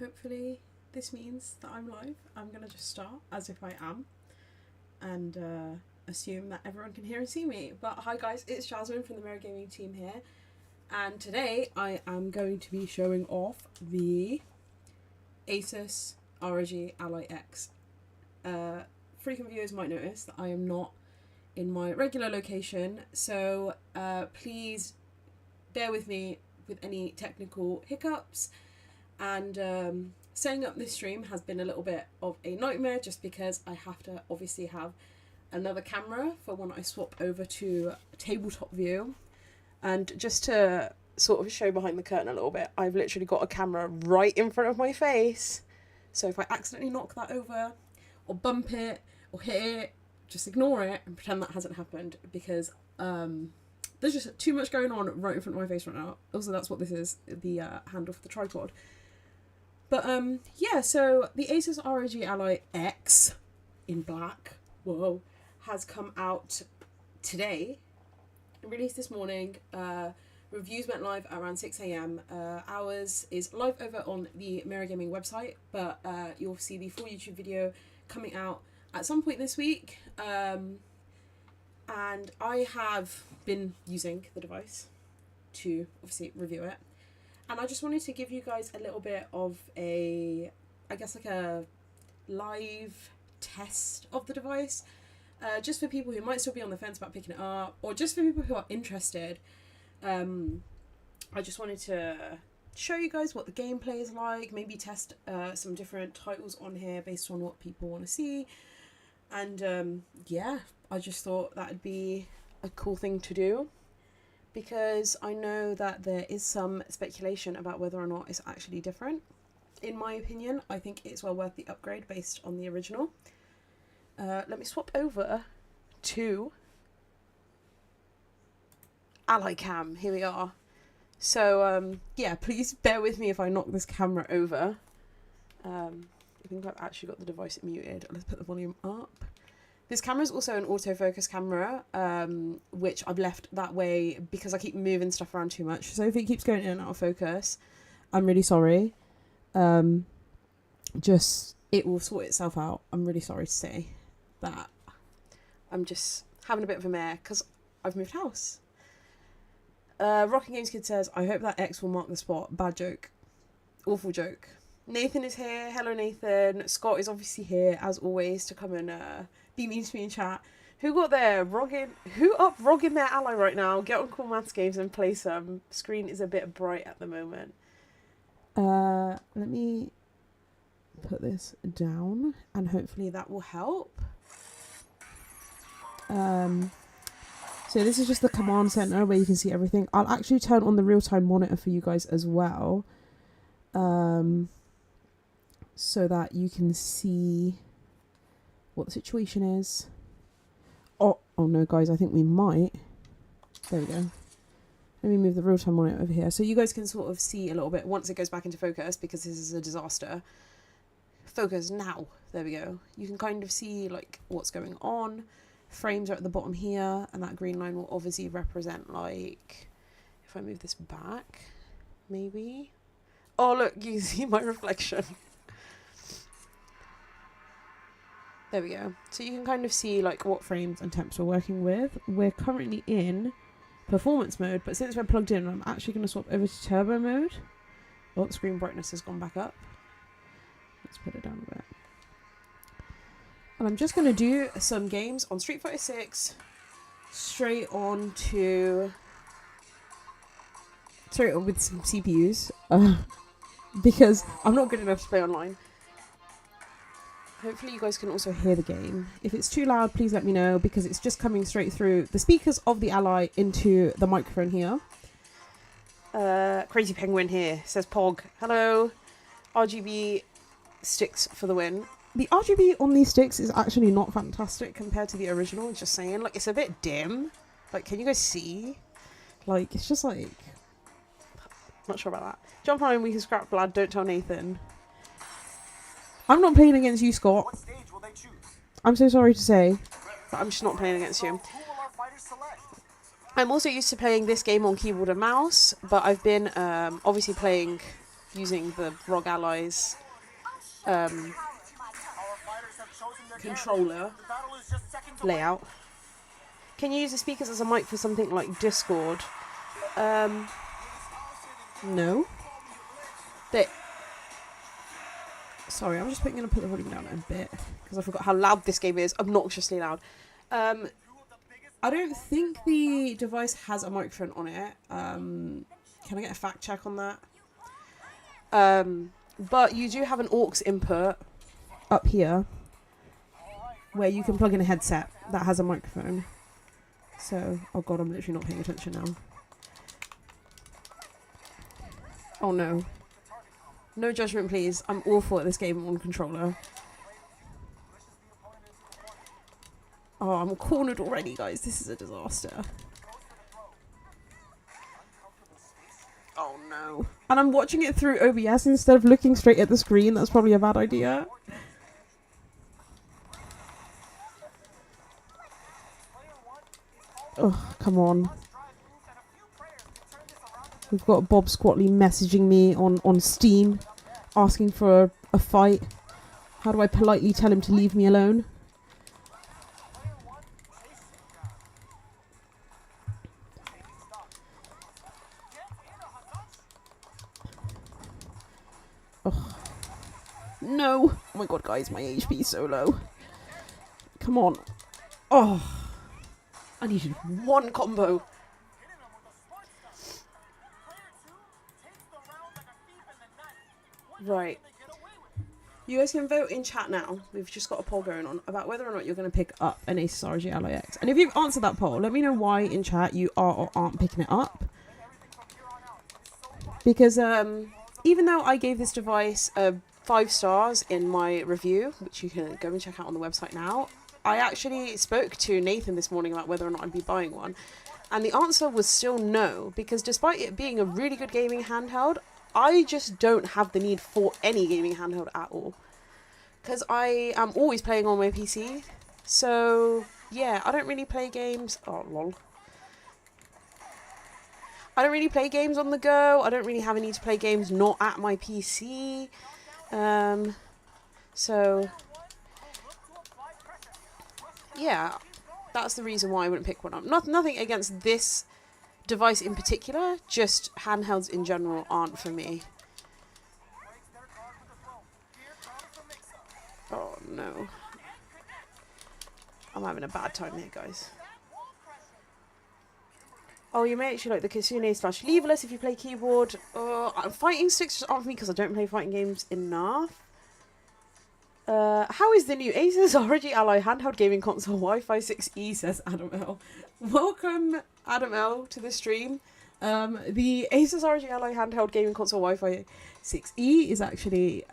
Hopefully this means that I'm live. I'm going to just start as if I am and assume that everyone can hear and see me. But hi guys, it's Jasmine from the Mirror Gaming team here. And today I am going to be showing off the Asus ROG Ally X. Frequent viewers might notice that I am not in my regular location, so please bear with me with any technical hiccups. And setting up this stream has been a little bit of a nightmare just because I have to obviously have another camera for when I swap over to tabletop view. And just to sort of show behind the curtain a little bit, I've literally got a camera right in front of my face. So if I accidentally knock that over or bump it or hit it, just ignore it and pretend that hasn't happened, because there's just too much going on right in front of my face right now. Also, that's what this is, the handle for the tripod. But yeah, so the Asus ROG Ally X in black, whoa, has come out today. Released this morning. Reviews went live at around 6 a.m. Ours is live over on the Mirror Gaming website, but you'll see the full YouTube video coming out at some point this week. And I have been using the device to obviously review it. And I just wanted to give you guys a little bit of a, I guess like a live test of the device. Just for people who might still be on the fence about picking it up, or just for people who are interested. I just wanted to show you guys what the gameplay is like, maybe test some different titles on here based on what people want to see. And yeah, I just thought that would be a cool thing to do, because I know that there is some speculation about whether or not it's actually different. In my opinion, I think it's well worth the upgrade based on the original. Let me swap over to Ally Cam. Here we are. So yeah, please bear with me if I knock this camera over. I think I've actually got the device muted. Let's put the volume up. This camera is also an autofocus camera, which I've left that way because I keep moving stuff around too much. So if it keeps going in and out of focus, I'm really sorry. Just, it will sort itself out. I'm really sorry to say that. I'm just having a bit of a mare because I've moved house. Rocking Games Kid says, I hope that X will mark the spot. Bad joke. Awful joke. Nathan is here. Hello, Nathan. Scott is obviously here, as always, to come and be mean to me in chat. Who got there? Who up rogging their ally right now? Get on Cool Maths Games and play some. Screen is a bit bright at the moment. Let me put this down, and hopefully that will help. So this is just the command center where you can see everything. I'll actually turn on the real-time monitor for you guys as well. So that you can see what the situation is. Oh no, guys, I think we might. There we go. Let me move the real-time monitor over here so you guys can sort of see a little bit once it goes back into focus, because this is a disaster. Focus now. There we go. You can kind of see like what's going on. Frames are at the bottom here, and that green line will obviously represent, like, if I move this back, maybe. Oh look, you see my reflection. There we go. So you can kind of see like what frames and temps we're working with. We're currently in performance mode, but since we're plugged in, I'm actually going to swap over to turbo mode. Oh, the screen brightness has gone back up. Let's put it down a bit. And I'm just going to do some games on Street Fighter 6 straight on with some CPUs, because I'm not good enough to play online. Hopefully you guys can also hear the game. If it's too loud, please let me know, because it's just coming straight through the speakers of the Ally into the microphone here. Crazy Penguin here says Pog. Hello. RGB sticks for the win. The RGB on these sticks is actually not fantastic compared to the original, just saying. Like, it's a bit dim. Like, can you guys see? Like, it's just like... Not sure about that. Jump on, we can scrap blood, don't tell Nathan. I'm not playing against you, Scott. What stage will they choose? I'm so sorry to say, but I'm just not playing against you. Who will our fighters select? I'm also used to playing this game on keyboard and mouse, but I've been obviously playing using the ROG Ally's controller layout. Can you use the speakers as a mic for something like Discord? No. Sorry, I'm just going to put the volume down a bit because I forgot how loud this game is. Obnoxiously loud. I don't think the device has a microphone on it. Can I get a fact check on that? But you do have an aux input up here where you can plug in a headset that has a microphone. So, oh god, I'm literally not paying attention now. Oh no. No judgment, please. I'm awful at this game on controller. Oh, I'm cornered already, guys. This is a disaster. Oh no. And I'm watching it through OBS instead of looking straight at the screen. That's probably a bad idea. Oh, come on. We've got Bob Squatley messaging me on Steam, asking for a fight. How do I politely tell him to leave me alone? Oh. No! Oh my god, guys, my HP is so low. Come on. Oh. I needed one combo. Right. You guys can vote in chat now. We've just got a poll going on about whether or not you're going to pick up an Asus ROG Ally X. And if you've answered that poll, let me know why in chat you are or aren't picking it up. Because even though I gave this device 5 stars in my review, which you can go and check out on the website now, I actually spoke to Nathan this morning about whether or not I'd be buying one. And the answer was still no, because despite it being a really good gaming handheld, I just don't have the need for any gaming handheld at all. Because I am always playing on my PC. So, yeah, I don't really play games. Oh, lol. I don't really play games on the go. I don't really have a need to play games not at my PC. So, yeah, that's the reason why I wouldn't pick one up. Nothing against this device in particular, just handhelds in general aren't for me. Oh no. I'm having a bad time here, guys. Oh, you may actually like the Kitsune/Leaverless if you play keyboard. Fighting sticks just aren't for me because I don't play fighting games enough. How is the new Asus ROG Ally handheld gaming console Wi-Fi 6E, says Adam L. Welcome, Adam L, to the stream. The Asus ROG Ally handheld gaming console Wi-Fi 6E is actually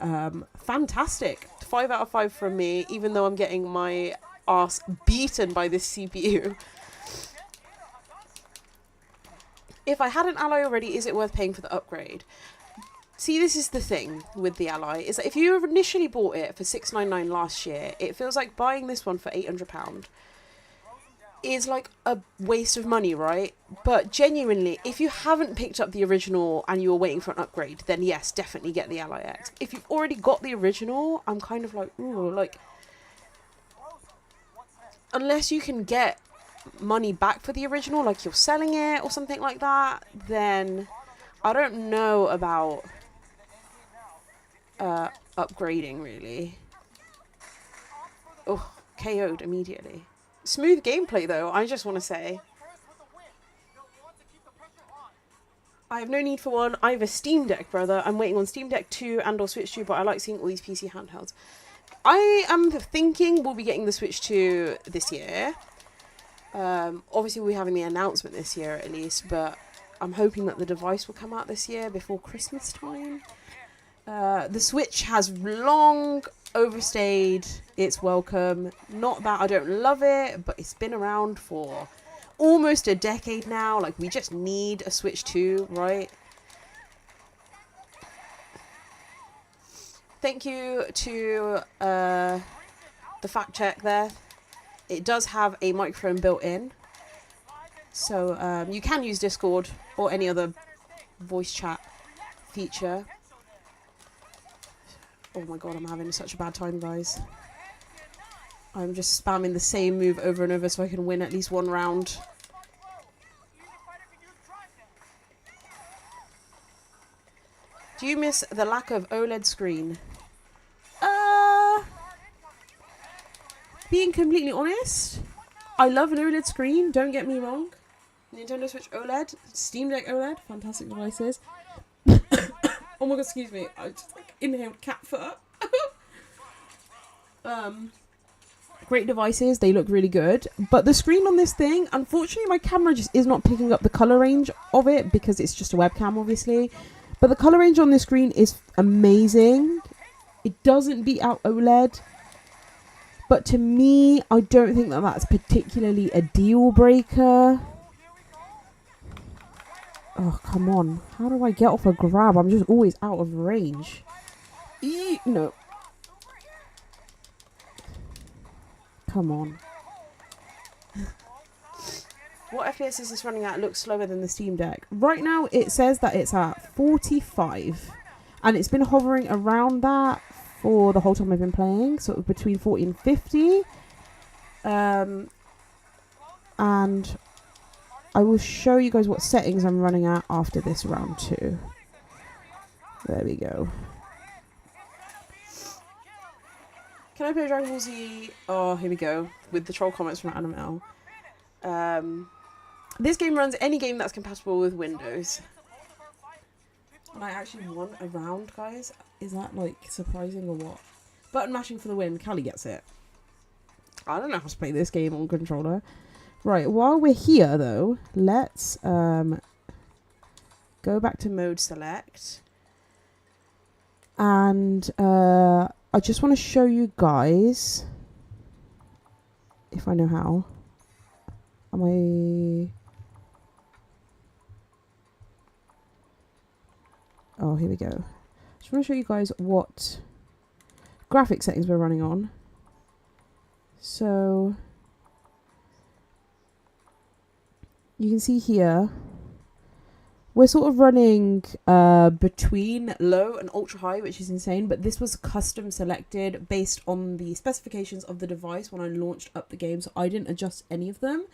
fantastic. 5 out of 5 from me, even though I'm getting my ass beaten by this CPU. If I had an Ally already, is it worth paying for the upgrade? See, this is the thing with the Ally, is that if you initially bought it for $699 last year, it feels like buying this one for £800 is like a waste of money, right? But genuinely, if you haven't picked up the original and you're waiting for an upgrade, then yes, definitely get the Ally X. If you've already got the original, I'm kind of like, ooh, like, unless you can get money back for the original, like you're selling it or something like that, then I don't know about upgrading, really. Oh, KO'd immediately. Smooth gameplay, though, I just want to say. I have no need for one. I have a Steam Deck, brother. I'm waiting on Steam Deck 2 and or Switch 2, but I like seeing all these PC handhelds. I am thinking we'll be getting the Switch 2 this year. Obviously, we're having the announcement this year, at least, but I'm hoping that the device will come out this year before Christmas time. The Switch has long overstayed its welcome. Not that I don't love it, but it's been around for almost a decade now. Like, we just need a Switch 2, right? Thank you to the fact check there. It does have a microphone built in. So you can use Discord or any other voice chat feature. Oh my god, I'm having such a bad time, guys. I'm just spamming the same move over and over so I can win at least one round. Do you miss the lack of OLED screen? Being completely honest, I love an OLED screen, don't get me wrong. Nintendo Switch OLED, Steam Deck OLED, fantastic devices. Oh my god, excuse me, I just like inhaled cat fur. Great devices, they look really good. But the screen on this thing, unfortunately my camera just is not picking up the colour range of it because it's just a webcam obviously. But the colour range on this screen is amazing. It doesn't beat out OLED. But to me, I don't think that that's particularly a deal breaker. Oh, come on. How do I get off a grab? I'm just always out of range. No. Come on. What FPS is this running at? It looks slower than the Steam Deck. Right now, it says that it's at 45. And it's been hovering around that for the whole time I've been playing. Sort of between 40 and 50. And I will show you guys what settings I'm running at after this round too. There we go. Can I play Dragon Ball Z? Oh, here we go. With the troll comments from Animal. This game runs any game that's compatible with Windows. And I actually won a round, guys. Is that, like, surprising or what? Button mashing for the win. Callie gets it. I don't know how to play this game on controller. Right, while we're here, though, let's go back to mode select. And I just want to show you guys, if I know how. Am I... Oh, here we go. Just want to show you guys what graphic settings we're running on. So you can see here we're sort of running between low and ultra high, which is insane, but this was custom selected based on the specifications of the device when I launched up the game, so I didn't adjust any of them.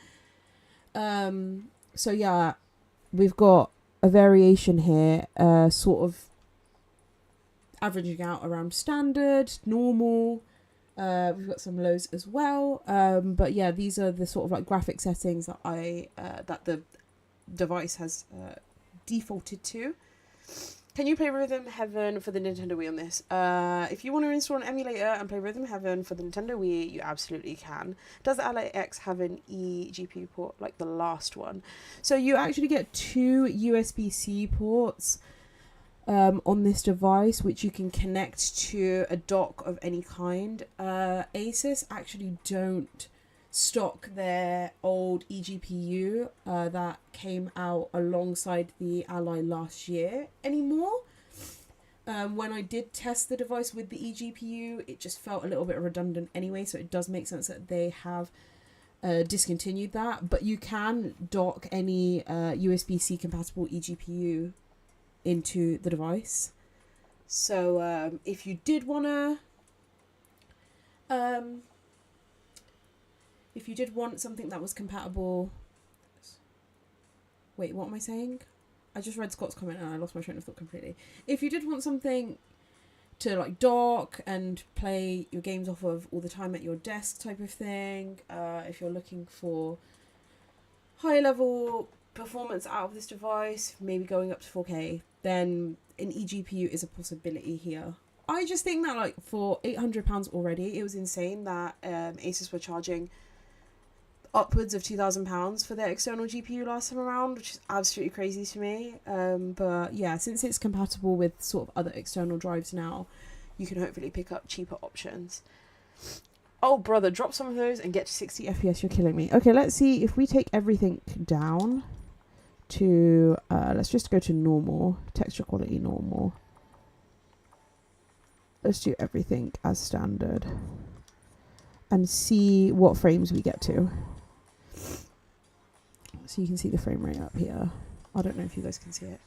So yeah, we've got a variation here, sort of averaging out around standard, normal. We've got some lows as well, but yeah, these are the sort of like graphic settings that that the device has defaulted to. Can you play Rhythm Heaven for the Nintendo Wii on this? If you want to install an emulator and play Rhythm Heaven for the Nintendo Wii, you absolutely can. Does the Ally X have an eGPU port like the last one? So you actually get 2 USB-C ports on this device, which you can connect to a dock of any kind. Asus actually don't stock their old eGPU that came out alongside the Ally last year anymore. When I did test the device with the eGPU, it just felt a little bit redundant anyway, so it does make sense that they have discontinued that. But you can dock any USB-C compatible eGPU into the device. So if you did want to if you did want something that was compatible... Wait, what am I saying? I just read Scott's comment and I lost my train of thought completely. If you did want something to like dock and play your games off of all the time at your desk type of thing, if you're looking for high level performance out of this device, maybe going up to 4K, then an eGPU is a possibility here. I just think that like for £800 already, it was insane that Asus were charging upwards of £2,000 for their external GPU last time around, which is absolutely crazy to me. But yeah, since it's compatible with sort of other external drives now, you can hopefully pick up cheaper options. Oh brother, drop some of those and get to 60 FPS, you're killing me. Okay, let's see if we take everything down to, let's just go to normal, texture quality normal. Let's do everything as standard and see what frames we get to. So you can see the frame rate up here. I don't know if you guys can see it.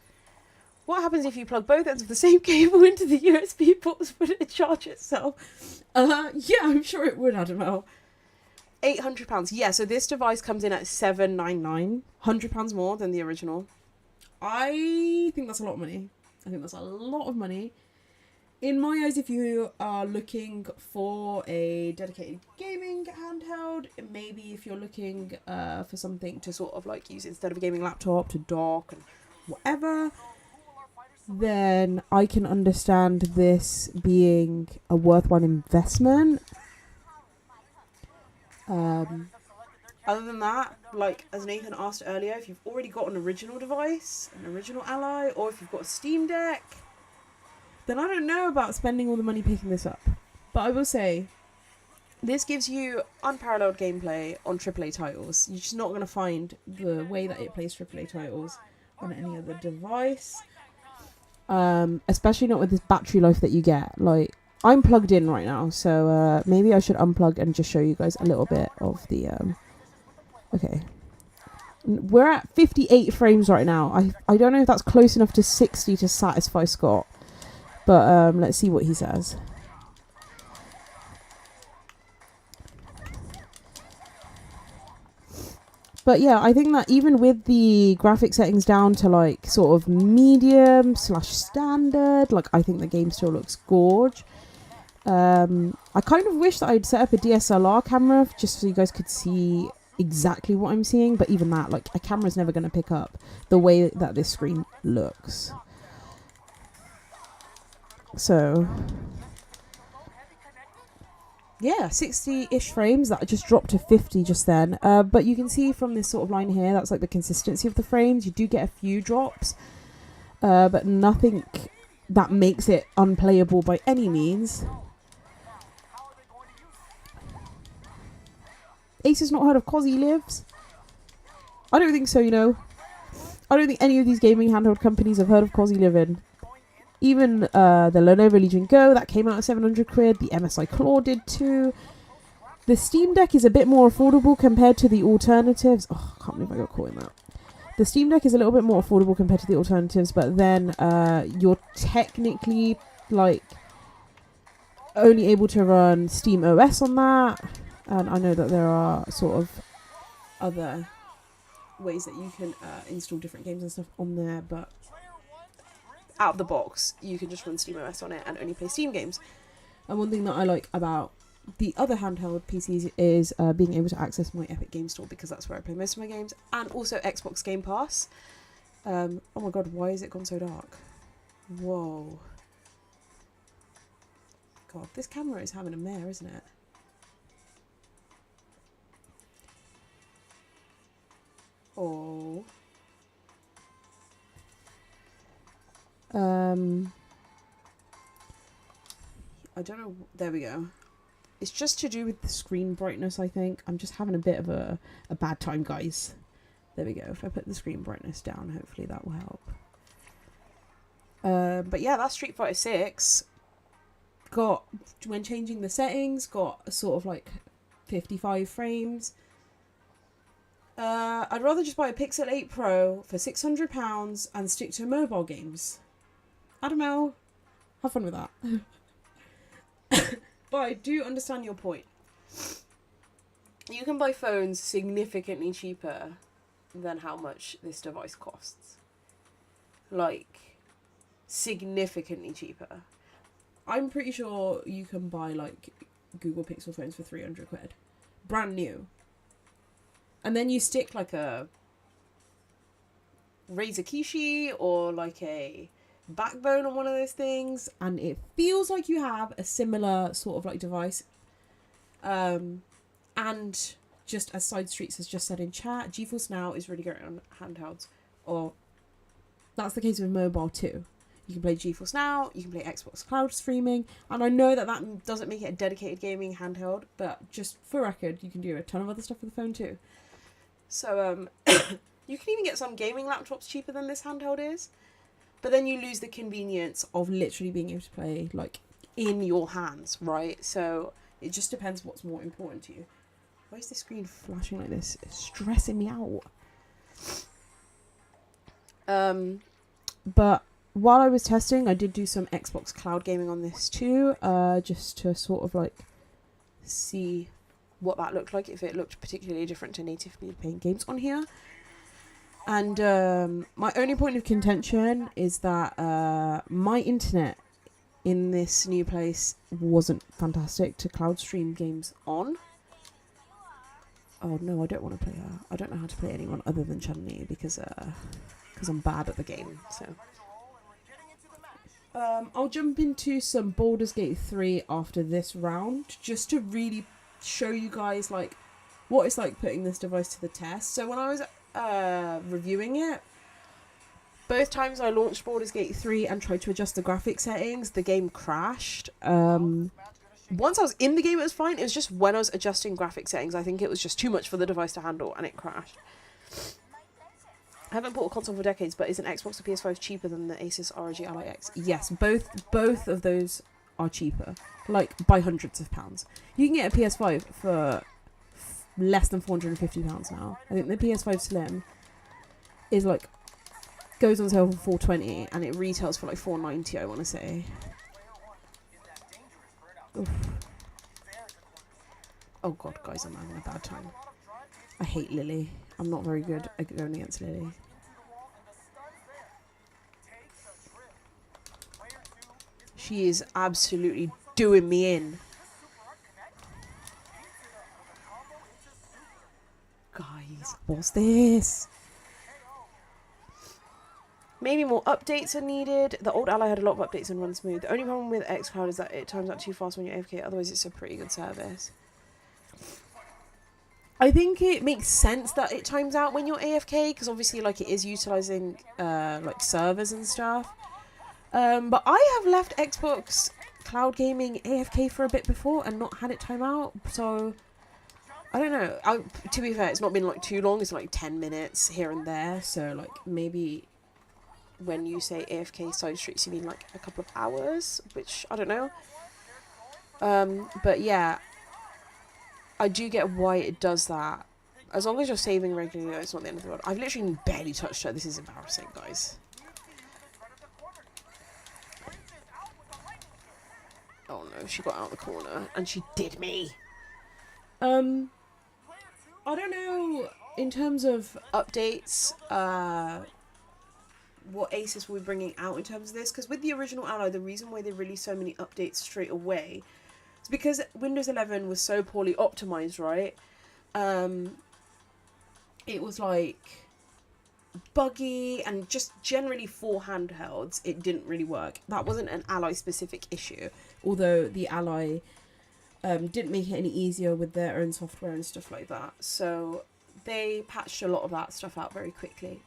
What happens if you plug both ends of the same cable into the USB ports? Would it charge itself? Yeah, I'm sure it would, Adamel. £800. Yeah, so this device comes in at £799. £100 more than the original. I think that's a lot of money. I think that's a lot of money. In my eyes, if you are looking for a dedicated gaming handheld, maybe if you're looking for something to sort of like use instead of a gaming laptop to dock and whatever, then I can understand this being a worthwhile investment. Other than that, like as Nathan asked earlier, if you've already got an original device, an original Ally, or if you've got a Steam Deck, then I don't know about spending all the money picking this up. But I will say, this gives you unparalleled gameplay on AAA titles. You're just not going to find the way that it plays AAA titles on any other device. Especially not with this battery life that you get. Like, I'm plugged in right now, so maybe I should unplug and just show you guys a little bit of the... Okay. We're at 58 frames right now. I don't know if that's close enough to 60 to satisfy Scott. But let's see what he says. But yeah, I think that even with the graphic settings down to like sort of medium / standard, like I think the game still looks gorge. I kind of wish that I'd set up a DSLR camera just so you guys could see exactly what I'm seeing. But even that, like a camera's never going to pick up the way that this screen looks. So yeah, 60-ish frames. That just dropped to 50 just then. But you can see from this sort of line here, that's like the consistency of the frames. You do get a few drops, but nothing that makes it unplayable by any means. Ace has not heard of Cosy Lives? I don't think so, you know. I don't think any of these gaming handheld companies have heard of Cosy Living. Even the Lenovo Legion Go, that came out at 700 quid. The MSI Claw did too. The Steam Deck is a bit more affordable compared to the alternatives. Oh, I can't believe I got caught in that. The Steam Deck is a little bit more affordable compared to the alternatives, but then you're technically like only able to run Steam OS on that. And I know that there are sort of other ways that you can install different games and stuff on there, but out of the box, you can just run SteamOS on it and only play Steam games. And one thing that I like about the other handheld PCs is being able to access my Epic Game Store, because that's where I play most of my games, and also Xbox Game Pass. Oh my god, why is it gone so dark? Whoa. God, this camera is having a mare, isn't it? Oh. I don't know. There we go. It's just to do with the screen brightness, I think. I'm just having a bit of a bad time, guys. There we go. If I put the screen brightness down, hopefully that will help. But yeah, that's Street Fighter 6. Got, when changing the settings, got a sort of like 55 frames. I'd rather just buy a Pixel 8 Pro for £600 and stick to mobile games. Adamel, have fun with that. But I do understand your point. You can buy phones significantly cheaper than how much this device costs. Like, significantly cheaper. I'm pretty sure you can buy, like, Google Pixel phones for 300 quid. Brand new. And then you stick, like, a Razer Kishi or, like, a Backbone on one of those things, and it feels like you have a similar sort of, like, device. And just as Side Streets has just said in chat, GeForce Now is really great on handhelds. Or that's the case with mobile too. You can play GeForce Now, you can play Xbox Cloud streaming, and I know that that doesn't make it a dedicated gaming handheld, but just for record, you can do a ton of other stuff with the phone too. So, you can even get some gaming laptops cheaper than this handheld is, but then you lose the convenience of literally being able to play, like, in your hands, right? So, it just depends what's more important to you. Why is the screen flashing like this? It's stressing me out. But while I was testing, I did do some Xbox cloud gaming on this too, just to sort of like see what that looked like, if it looked particularly different to natively playing games on here. And my only point of contention is that my internet in this new place wasn't fantastic to cloud stream games on. Oh no, I don't want to play her. I don't know how to play anyone other than Chun-Li because I'm bad at the game. So I'll jump into some Baldur's Gate 3 after this round, just to really show you guys like what it's like putting this device to the test. So when I was reviewing it, both times I launched Baldur's Gate 3 and tried to adjust the graphics settings, the game crashed. Once I was in the game, it was fine. It was just when I was adjusting graphic settings, I think it was just too much for the device to handle, and it crashed. I haven't bought a console for decades, but is an Xbox or PS5 cheaper than the Asus ROG Ally X? Yes, both of those are cheaper, like by hundreds of pounds. You can get a PS5 for less than £450 now. I think the PS5 Slim is like goes on sale for £420, and it retails for like £490. I want to say. Oof. Oh god, guys, I'm having a bad time. I hate Lily. I'm not very good at going against Lily. She is absolutely doing me in. Guys, what's this? Maybe more updates are needed. The old Ally had a lot of updates and run smooth. The only problem with xCloud is that it times out too fast when you're AFK. Otherwise, it's a pretty good service. I think it makes sense that it times out when you're AFK, because obviously, like, it is utilizing like servers and stuff. But I have left Xbox cloud gaming AFK for a bit before and not had it time out. So I don't know. To be fair, it's not been like too long. It's like 10 minutes here and there. So like maybe when you say AFK side streaks, you mean like a couple of hours, which I don't know. But yeah, I do get why it does that. As long as you're saving regularly, it's not the end of the world. I've literally barely touched her. This is embarrassing, guys. Oh no, she got out of the corner and she did me. I don't know in terms of updates, what Asus will be bringing out in terms of this, because with the original Ally, the reason why they released so many updates straight away is because Windows 11 was so poorly optimized, right? It was like buggy, and just generally for handhelds it didn't really work. That wasn't an Ally specific issue, although the Ally didn't make it any easier with their own software and stuff like that. So they patched a lot of that stuff out very quickly.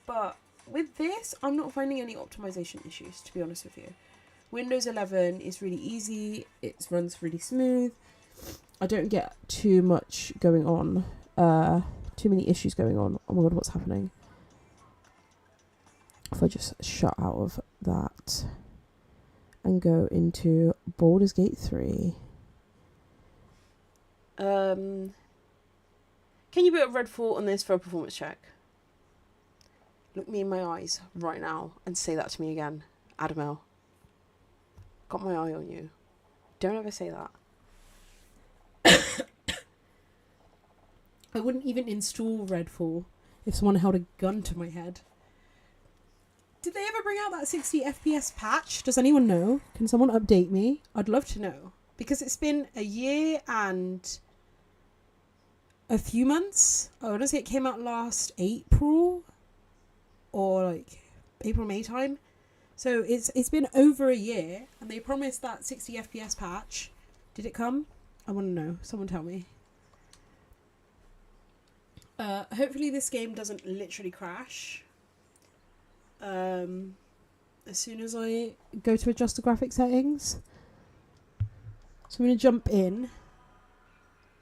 But with this, I'm not finding any optimization issues, to be honest with you. Windows 11 is really easy. It runs really smooth. I don't get too much going on. Too many issues going on. Oh my god, what's happening? If I just shut out of that and go into Baldur's Gate 3. Can you put a red fort on this for a performance check? Look me in my eyes right now and say that to me again. Adamel. Got my eye on you. Don't ever say that. I wouldn't even install Redfall if someone held a gun to my head. Did they ever bring out that 60 FPS patch? Does anyone know? Can someone update me? I'd love to know. Because it's been a year and a few months. I want to say it came out last April. Or like April, May time. So it's been over a year. And they promised that 60 FPS patch. Did it come? I want to know. Someone tell me. Hopefully this game doesn't literally crash. As soon as I go to adjust the graphic settings. So I'm going to jump in.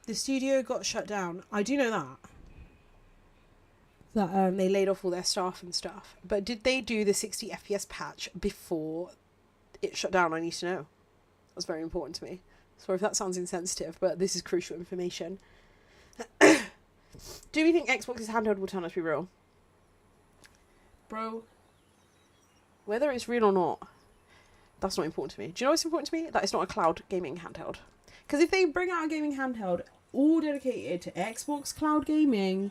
The studio got shut down. I do know that. That they laid off all their staff and stuff. But did they do the 60 FPS patch before it shut down? I need to know. That's very important to me. Sorry if that sounds insensitive, but this is crucial information. Do we think Xbox's handheld will turn out to be real? Bro, Whether it's real or not, that's not important to me. Do you know what's important to me? That it's not a cloud gaming handheld. Because if they bring out a gaming handheld all dedicated to Xbox cloud gaming,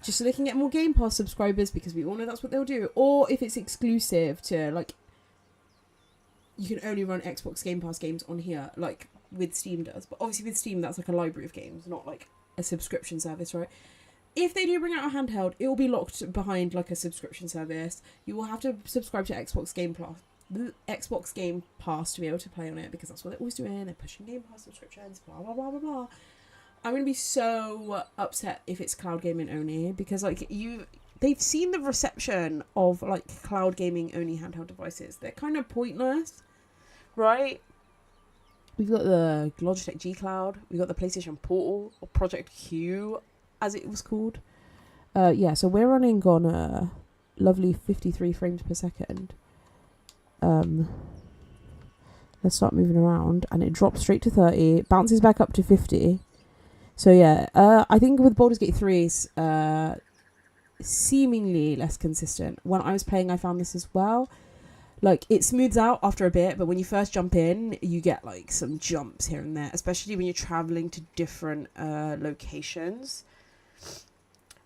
just so they can get more Game Pass subscribers, because we all know that's what they'll do, or if it's exclusive to, like, you can only run Xbox Game Pass games on here, like with Steam does. But obviously with Steam, that's like a library of games, not like a subscription service, right? If they do bring out a handheld, it will be locked behind like a subscription service. You will have to subscribe to Xbox Game Pass to be able to play on it, because that's what they're always doing. They're pushing Game Pass subscriptions, blah blah blah blah blah. I'm gonna be so upset if it's cloud gaming only, because like they've seen the reception of like cloud gaming only handheld devices. They're kind of pointless, right? We've got the Logitech G Cloud. We've got the PlayStation Portal, or Project Q, as it was called. Yeah, so we're running on a lovely 53 frames per second. Let's start moving around, and it drops straight to 30, bounces back up to 50. So yeah, I think with Baldur's Gate 3 is seemingly less consistent. When I was playing, I found this as well. Like, it smooths out after a bit, but when you first jump in, you get like some jumps here and there, especially when you're traveling to different locations.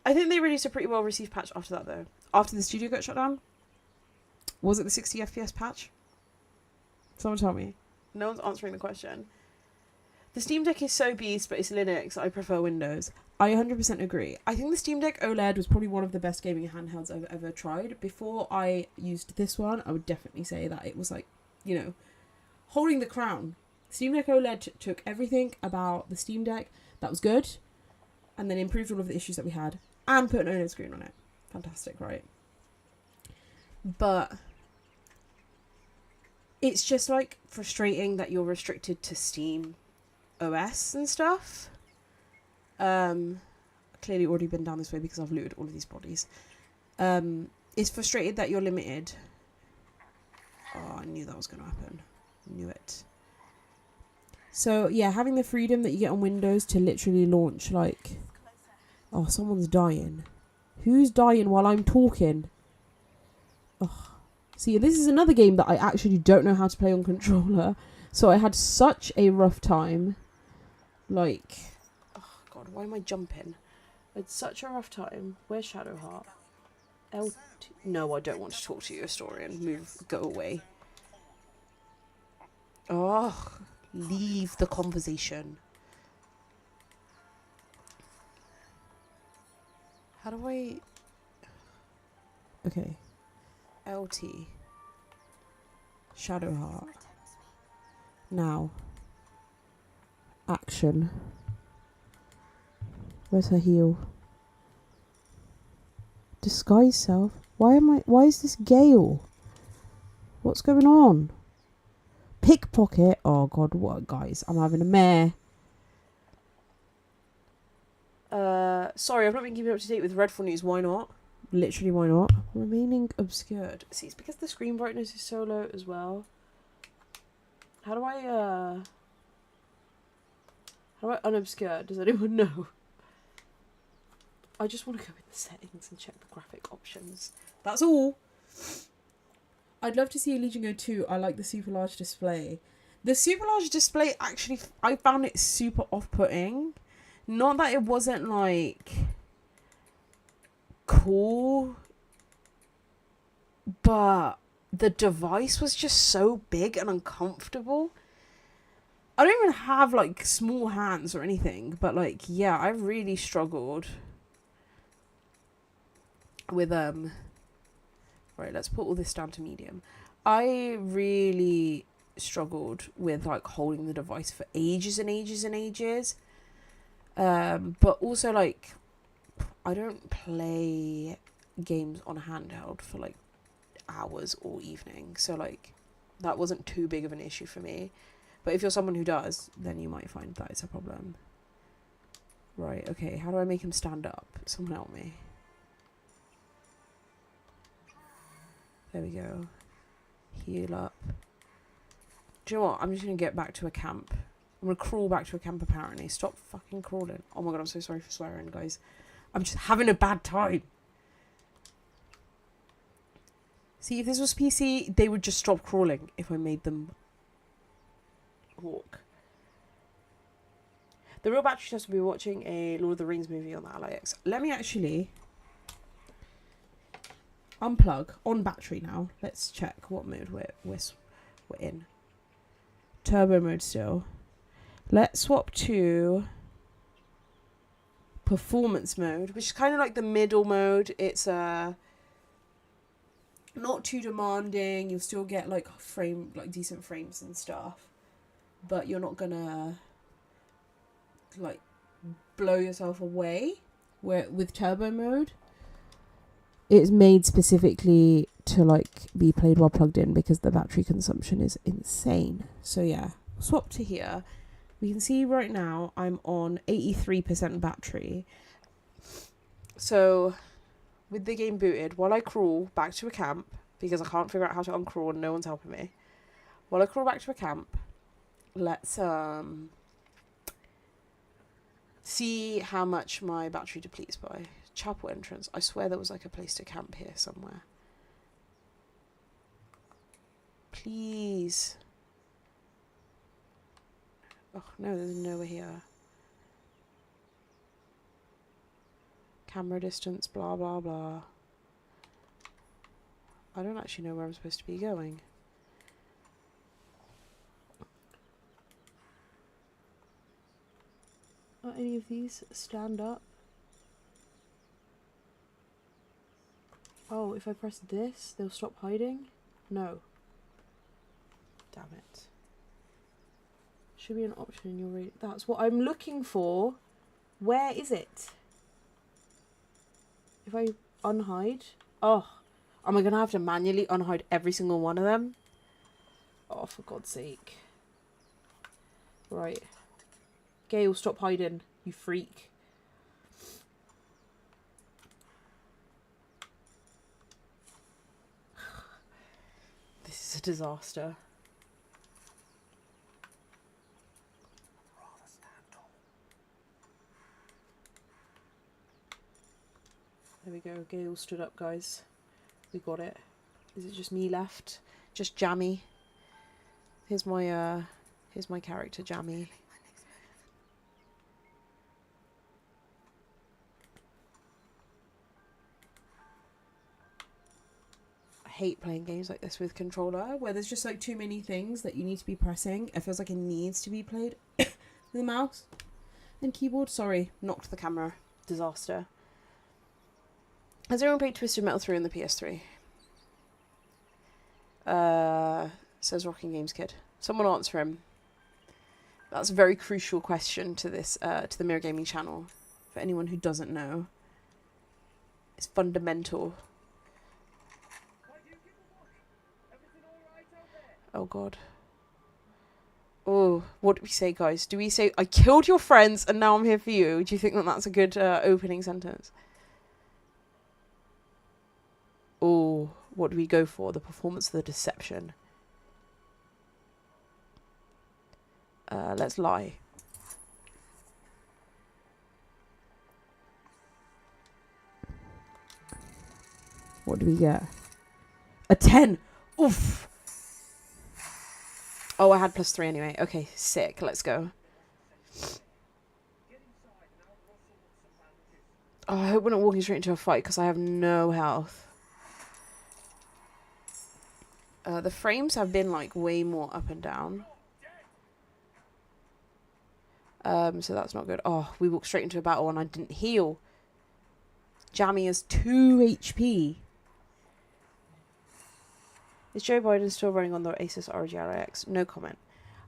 I think they released a pretty well received patch after that though. After the studio got shut down. Was it the 60 FPS patch? Someone tell me. No one's answering the question. The Steam Deck is so beast, but it's Linux. I prefer Windows. I 100% agree. I think the Steam Deck OLED was probably one of the best gaming handhelds I've ever tried. Before I used this one, I would definitely say that it was like, you know, holding the crown. Steam Deck OLED took everything about the Steam Deck that was good, and then improved all of the issues that we had, and put an OLED screen on it. Fantastic, right? But it's just like frustrating that you're restricted to Steam OS and stuff. Clearly already been down this way because I've looted all of these bodies. It's frustrated that you're limited. Oh, I knew that was going to happen. Knew it. So yeah, having the freedom that you get on Windows to literally launch like... Oh, someone's dying. Who's dying while I'm talking? Oh. See, this is another game that I actually don't know how to play on controller. So I had such a rough time. Like... Oh, God, why am I jumping? I had such a rough time. Where's Shadowheart? LT... No, I don't want to talk to you, historian. Move, go away. Oh, leave the conversation. How do I... Okay. LT. Shadowheart. Now. Action. Where's her heel? Disguise self? Why is this Gale? What's going on? Pickpocket? Oh god, what, guys? I'm having a mare. Sorry, I've not been keeping up to date with Redfall news. Why not? Literally, why not? Remaining obscured. See, it's because the screen brightness is so low as well. How do I unobscure? Does anyone know? I just want to go in the settings and check the graphic options. That's all. I'd love to see a Legion Go 2. I like the super large display. The super large display, actually, I found it super off-putting. Not that it wasn't, like, cool, but the device was just so big and uncomfortable. I don't even have, like, small hands or anything, but, like, yeah, I really struggled with, right, let's put all this down to medium. I really struggled with, like, holding the device for ages and ages and ages. But also, like, I don't play games on a handheld for, like, hours or evening. So, like, that wasn't too big of an issue for me. But if you're someone who does, then you might find that it's a problem. Right, okay, how do I make him stand up? Someone help me. There we go. Heal up. Do you know what? I'm just going to get back to a camp. I'm going to crawl back to a camp, apparently. Stop fucking crawling. Oh my god, I'm so sorry for swearing, guys. I'm just having a bad time. See, if this was PC, they would just stop crawling if I made them walk. The real battery test will be watching a Lord of the Rings movie on the Ally X. Let me actually unplug on battery now. Let's check what mode we're in. Turbo mode still. Let's swap to performance mode, which is kind of like the middle mode. It's not too demanding. You'll still get like decent frames and stuff, but you're not gonna like blow yourself away. Where with turbo mode, it's made specifically to like be played while plugged in because the battery consumption is insane. So yeah, swap to here. We can see right now I'm on 83% battery. So with the game booted, while I crawl back to a camp, because I can't figure out how to uncrawl and no one's helping me, while I crawl back to a camp, let's see how much my battery depletes by. Chapel entrance. I swear there was like a place to camp here somewhere. Please. Oh no, there's nowhere here. Camera distance, blah blah blah. I don't actually know where I'm supposed to be going. Are any of these stand up? Oh, if I press this, they'll stop hiding? No. Damn it. Should be an option in your radio. That's what I'm looking for. Where is it? If I unhide. Oh. Am I going to have to manually unhide every single one of them? Oh, for God's sake. Right. Gale, stop hiding, you freak. This is a disaster. There we go. Gale stood up, guys. We got it. Is it just me left? Just Jammy. Here's my character, Jammy. I hate playing games like this with controller, where there's just like too many things that you need to be pressing. It feels like it needs to be played with a mouse and keyboard. Sorry, knocked the camera. Disaster. Has anyone played Twisted Metal 3 on the PS3? Says Rocking Games Kid. Someone answer him. That's a very crucial question to this, to the Mirror Gaming channel. For anyone who doesn't know, it's fundamental. Oh God. Oh, what do we say, guys? Do we say, I killed your friends and now I'm here for you? Do you think that that's a good opening sentence? Oh, what do we go for? The performance of the deception. Let's lie. What do we get? A 10! Oof! Oh, I had +3 anyway. Okay, sick. Let's go. Oh, I hope we're not walking straight into a fight because I have no health. The frames have been like way more up and down. So that's not good. Oh, we walked straight into a battle and I didn't heal. Jammy has 2 HP. Is Joe Biden still running on the Asus ROG Ally X? No comment.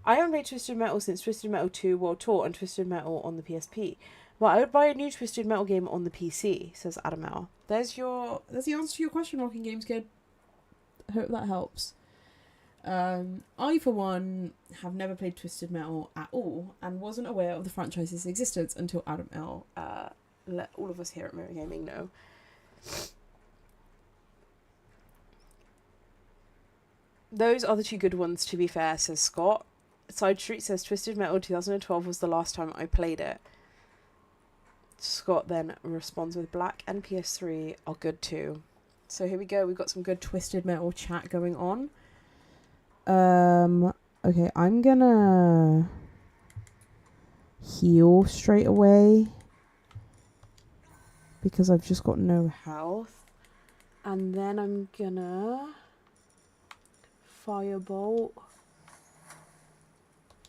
I haven't played Twisted Metal since Twisted Metal 2 World Tour and Twisted Metal on the PSP. But I would buy a new Twisted Metal game on the PC, says Adam L. There's the answer to your question, Rocking Games Kid. I hope that helps. I, for one, have never played Twisted Metal at all and wasn't aware of the franchise's existence until Adam L. Let all of us here at Mirror Gaming know. Those are the two good ones, to be fair, says Scott. Side Street says Twisted Metal 2012 was the last time I played it. Scott then responds with Black and PS3 are good too. So here we go. We've got some good Twisted Metal chat going on. Okay, I'm gonna heal straight away because I've just got no health. And then I'm gonna firebolt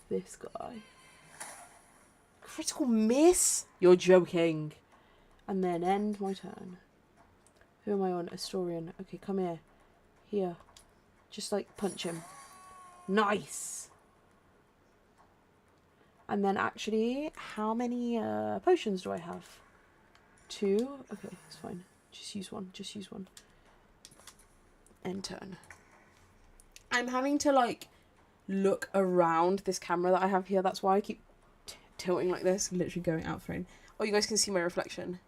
this guy. Critical miss? You're joking. And then end my turn. Who am I on? Astorian. Okay, come here. Here. Just like punch him. Nice. And then actually, how many potions do I have? 2? Okay, it's fine. Just use one. Just use one. End turn. I'm having to like look around this camera that I have here. That's why I keep tilting like this. Literally going out frame. Oh, you guys can see my reflection.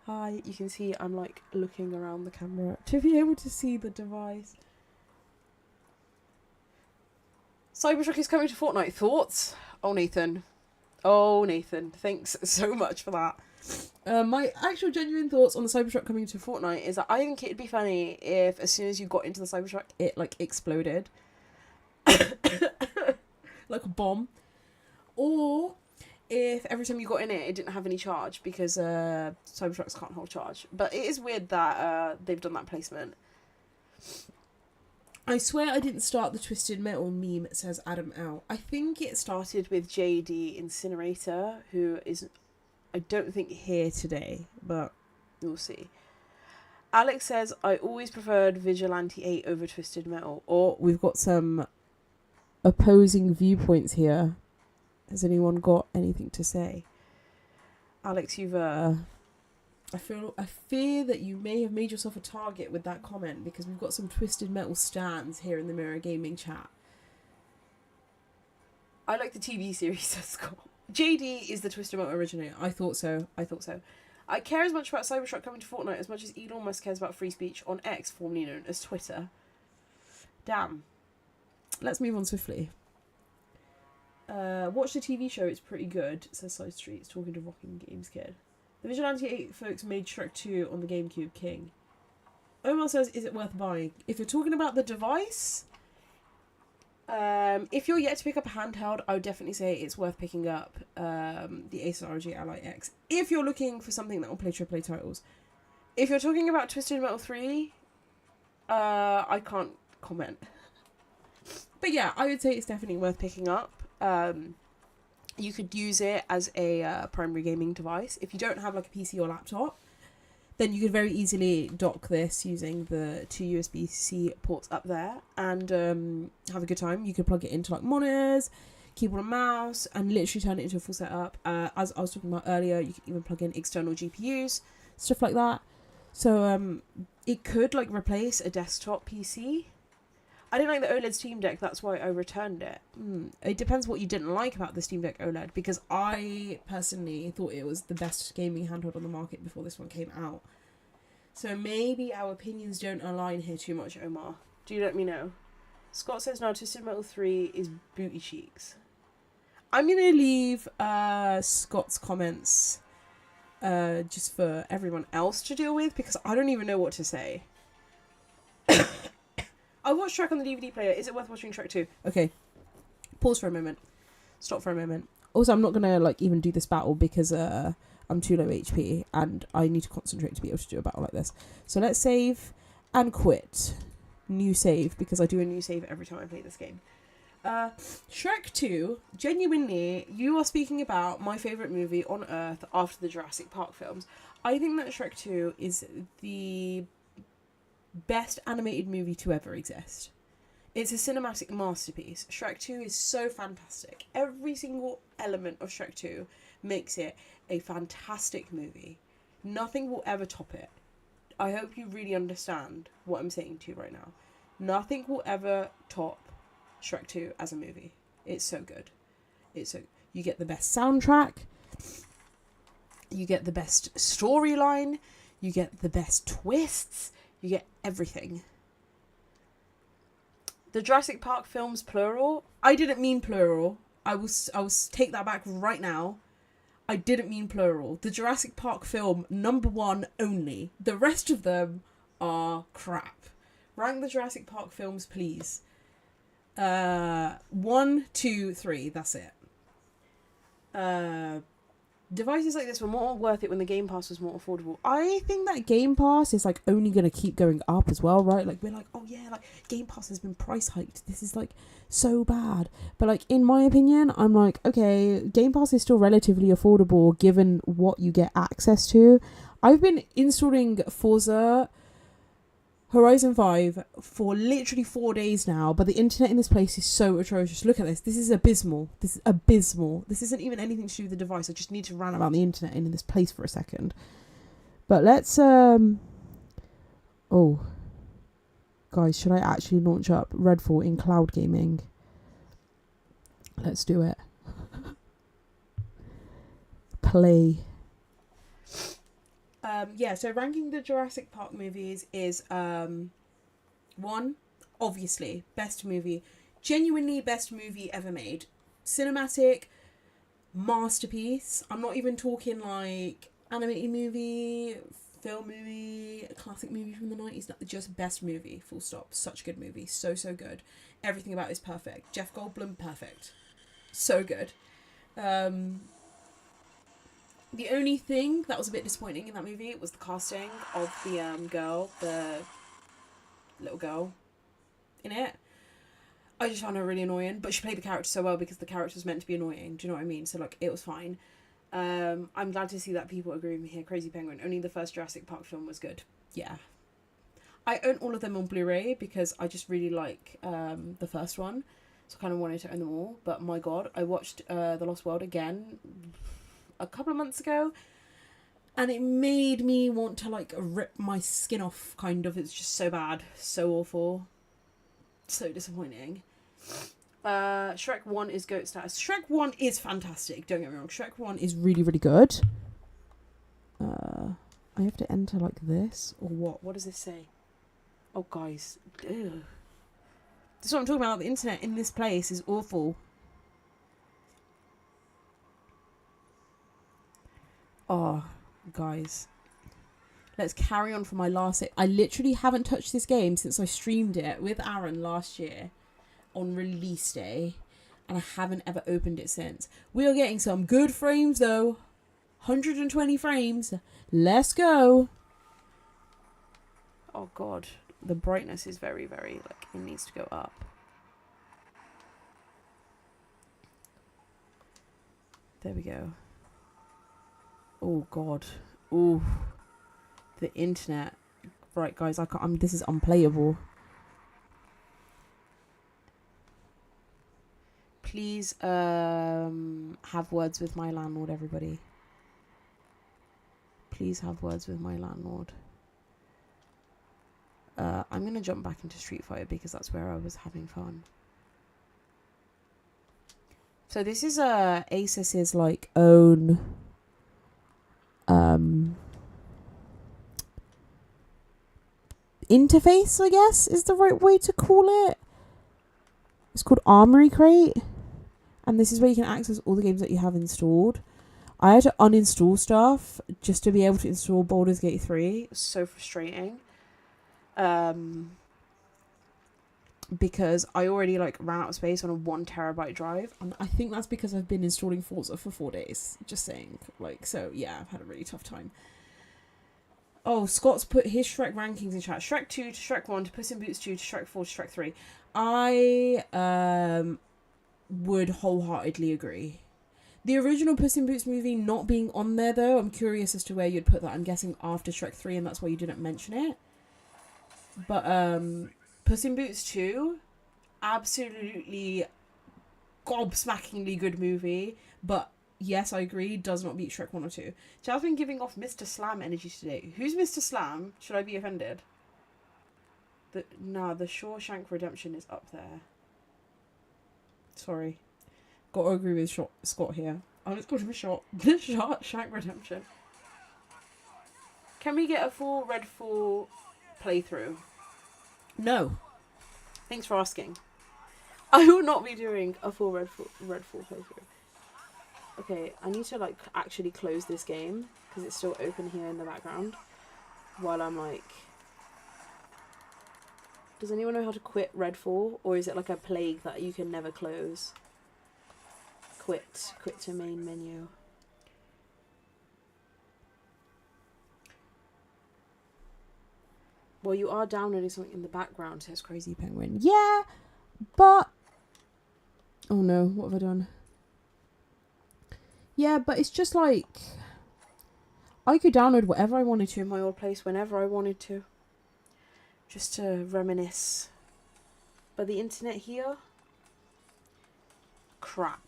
Hi, you can see I'm like looking around the camera to be able to see the device. Cybertruck is coming to Fortnite. Thoughts? Oh, Nathan. Oh, Nathan. Thanks so much for that. My actual genuine thoughts on the Cybertruck coming to Fortnite is that I think it'd be funny if as soon as you got into the Cybertruck, it like exploded. Like a bomb. Or if every time you got in it, it didn't have any charge because Cybertrucks can't hold charge. But it is weird that they've done that placement. I swear I didn't start the Twisted Metal meme, says Adam L. I think it started with JD Incinerator, who is, I don't think, here today, but we'll see. Alex says, I always preferred Vigilante 8 over Twisted Metal. Or we've got some opposing viewpoints here. Has anyone got anything to say? Alex, you've I fear that you may have made yourself a target with that comment because we've got some Twisted Metal stans here in the Mirror Gaming chat. I like the TV series, says Scott. JD is the Twisted Metal originator. I thought so. I care as much about Cybertruck coming to Fortnite as much as Elon Musk cares about free speech on X, formerly known as Twitter. Damn. Let's move on swiftly. Watch the TV show, it's pretty good, says Side Streets, talking to Rocking Games Kid. The Vigilante 8 folks made Shrek 2 on the GameCube King. Omar says, is it worth buying? If you're talking about the device, if you're yet to pick up a handheld, I would definitely say it's worth picking up the Asus ROG Ally X. If you're looking for something that will play AAA titles. If you're talking about Twisted Metal 3, I can't comment. But yeah, I would say it's definitely worth picking up. You could use it as a primary gaming device. If you don't have like a PC or laptop, then you could very easily dock this using the 2 USB-C ports up there and have a good time. You could plug it into like monitors, keyboard and mouse, and literally turn it into a full setup. As I was talking about earlier, you could even plug in external GPUs, stuff like that. So it could like replace a desktop PC. I didn't like the OLED Steam Deck, that's why I returned it. It depends what you didn't like about the Steam Deck OLED, because I personally thought it was the best gaming handheld on the market before this one came out. So maybe our opinions don't align here too much, Omar. Do let me know. Scott says, no, Twisted Metal 3 is booty cheeks. I'm going to leave Scott's comments just for everyone else to deal with, because I don't even know what to say. I watched Shrek on the DVD player. Is it worth watching Shrek 2? Okay. Pause for a moment. Stop for a moment. Also, I'm not going to like even do this battle because I'm too low HP and I need to concentrate to be able to do a battle like this. So let's save and quit. New save, because I do a new save every time I play this game. Shrek 2, genuinely, you are speaking about my favourite movie on Earth after the Jurassic Park films. I think that Shrek 2 is the best animated movie to ever exist. It's a cinematic masterpiece. Shrek 2 is so fantastic. Every single element of Shrek 2 makes it a fantastic movie. Nothing will ever top it. I hope you really understand what I'm saying to you right now. Nothing will ever top Shrek 2 as a movie. It's so good. You get the best soundtrack. You get the best storyline. You get the best twists. You get everything. The Jurassic Park films, plural. I didn't mean plural. I will take that back right now. I didn't mean plural. The Jurassic Park film, number 1 only. The rest of them are crap. Rank the Jurassic Park films, please. 1, 2, 3. That's it. Devices like this were more worth it when the Game Pass was more affordable. I think that Game Pass is like only gonna keep going up as well, right? Like we're like, oh yeah, like Game Pass has been price hiked. This is like so bad. But like in my opinion, I'm like, okay, Game Pass is still relatively affordable given what you get access to. I've been installing Forza Horizon 5 for literally 4 days now, but the internet in this place is so atrocious. Look at this. This is abysmal. This is abysmal. This isn't even anything to do with the device. I just need to rant about the internet in this place for a second. But let's, oh. Guys, should I actually launch up Redfall in cloud gaming? Let's do it. Play. Yeah, so ranking the Jurassic Park movies is 1, obviously, best movie. Genuinely best movie ever made. Cinematic, masterpiece. I'm not even talking like animated movie, film movie, classic movie from the 90s. Just best movie, full stop. Such a good movie. So good. Everything about it is perfect. Jeff Goldblum, perfect. So good. The only thing that was a bit disappointing in that movie was the casting of the girl, the little girl in it. I just found her really annoying, but she played the character so well because the character was meant to be annoying. Do you know what I mean? So like, it was fine. I'm glad to see that people agree with me here. Crazy Penguin. Only the first Jurassic Park film was good. Yeah. I own all of them on Blu-ray because I just really like the first one. So I kind of wanted to own them all. But my God, I watched The Lost World again a couple of months ago, and it made me want to like rip my skin off, kind of. It's just so bad, so awful, so disappointing. Shrek 1 is GOAT status. Shrek 1 is fantastic, don't get me wrong. Shrek 1 is really, really good. I have to enter like this, or what does this say? Oh guys, ew. This is what I'm talking about. The internet in this place is awful. Oh, guys. Let's carry on for my last... I literally haven't touched this game since I streamed it with Aaron last year on release day. And I haven't ever opened it since. We are getting some good frames, though. 120 frames. Let's go. Oh, God. The brightness is very, very... like, it needs to go up. There we go. Oh God! Oh, the internet. Right, guys, I can't. This is unplayable. Please, have words with my landlord, everybody. Please have words with my landlord. I'm gonna jump back into Street Fighter because that's where I was having fun. So this is Asus's like own. Interface, I guess, is the right way to call it. It's called Armoury Crate, and this is where you can access all the games that you have installed. I had to uninstall stuff just to be able to install Baldur's Gate 3. It was so frustrating. Because I already like ran out of space on a 1 terabyte drive, and I think that's because I've been installing Forza for 4 days. Just saying, like, so yeah, I've had a really tough time. Oh, Scott's put his Shrek rankings in chat. Shrek 2 to Shrek 1 to Puss in Boots 2 to Shrek 4 to Shrek 3. I would wholeheartedly agree. The original Puss in Boots movie not being on there though, I'm curious as to where you'd put that. I'm guessing after Shrek 3, and that's why you didn't mention it. But Puss in Boots 2, absolutely gobsmackingly good movie, but yes, I agree, does not beat Shrek 1 or 2. Jasmine giving off Mr. Slam energy today. Who's Mr. Slam? Should I be offended? The Shawshank Redemption is up there. Sorry. Got to agree with Scott here. Oh, it's called him a shot. The Shawshank Redemption. Can we get a full Redfall playthrough? No. Thanks for asking. I will not be doing a full Redfall playthrough. Okay, I need to like actually close this game because it's still open here in the background while I'm like Does anyone know how to quit Redfall? Or is it like a plague that you can never close? Quit to main menu. Well, you are downloading something in the background, says Crazy Penguin. Yeah, but... Oh no, what have I done? Yeah, but it's just like... I could download whatever I wanted to in my old place whenever I wanted to. Just to reminisce. But the internet here... Crap.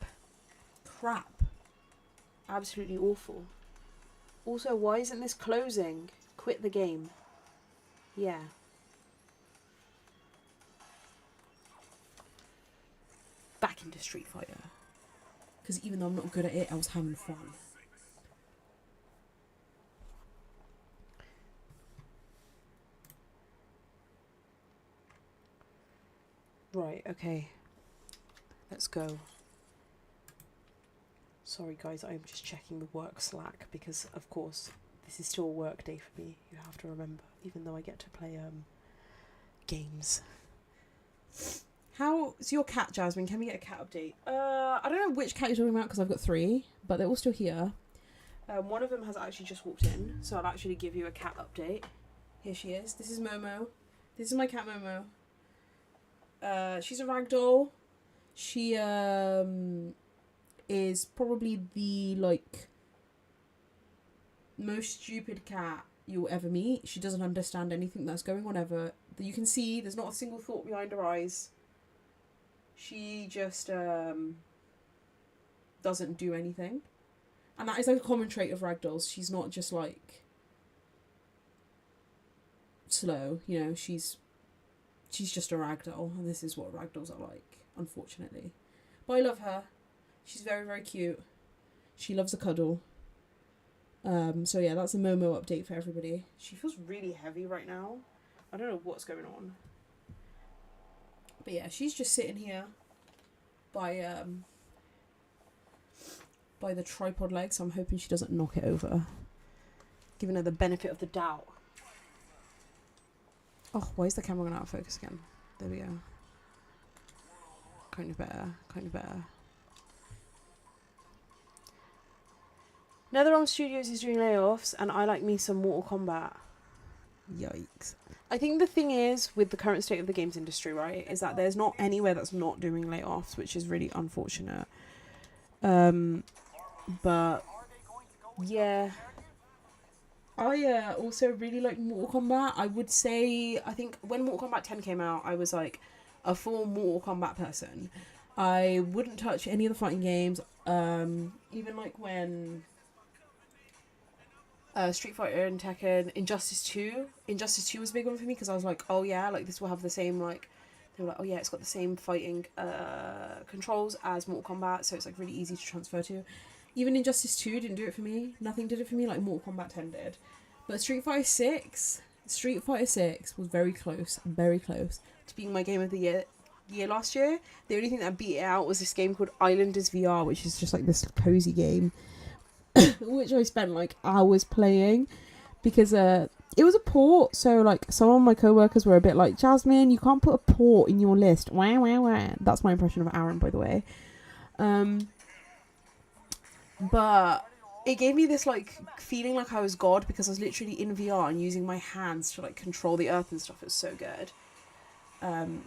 Absolutely awful. Also, why isn't this closing? Quit the game. Yeah. Back into Street Fighter. Because even though I'm not good at it, I was having fun. Right, okay. Let's go. Sorry guys, I'm just checking the work Slack because, of course, this is still a work day for me. You have to remember, even though I get to play games. How's your cat, Jasmine? Can we get a cat update? I don't know which cat you're talking about because I've got 3, but they're all still here. One of them has actually just walked in, so I'll actually give you a cat update. Here she is. This is Momo. This is my cat Momo. She's a ragdoll. She is probably the most stupid cat you'll ever meet. She doesn't understand anything that's going on ever. You can see there's not a single thought behind her eyes. She just doesn't do anything. And that is like a common trait of ragdolls. She's not just like slow, you know, she's just a ragdoll, and this is what ragdolls are like, unfortunately. But I love her. She's very, very cute. She loves a cuddle. So yeah, that's a Momo update for everybody. She feels really heavy right now. I don't know what's going on. But yeah, she's just sitting here by the tripod leg, so I'm hoping she doesn't knock it over. Giving her the benefit of the doubt. Oh, why is the camera going out of focus again? There we go. Kind of better. NetherRealm Studios is doing layoffs, and I like me some Mortal Kombat. Yikes. I think the thing is, with the current state of the games industry, right, is that there's not anywhere that's not doing layoffs, which is really unfortunate. But, yeah. I also really like Mortal Kombat. I would say, I think when Mortal Kombat 10 came out, I was like a full Mortal Kombat person. I wouldn't touch any of the fighting games. Even like when Street Fighter and Tekken, Injustice 2 was a big one for me because I was like, oh yeah, like this will have the same like, they were like, oh yeah, it's got the same fighting controls as Mortal Kombat, so it's like really easy to transfer to. Even Injustice 2 didn't do it for me. Nothing did it for me like Mortal Kombat 10 did. But Street Fighter 6 was very close to being my game of the year last year. The only thing that beat it out was this game called Islanders VR, which is just like this cozy game, which I spent like hours playing because it was a port. So like some of my co-workers were a bit like, Jasmine, you can't put a port in your list. Wah, wah, wah. That's my impression of Aaron, by the way. But it gave me this like feeling like I was God because I was literally in VR and using my hands to like control the earth and stuff. It was so good.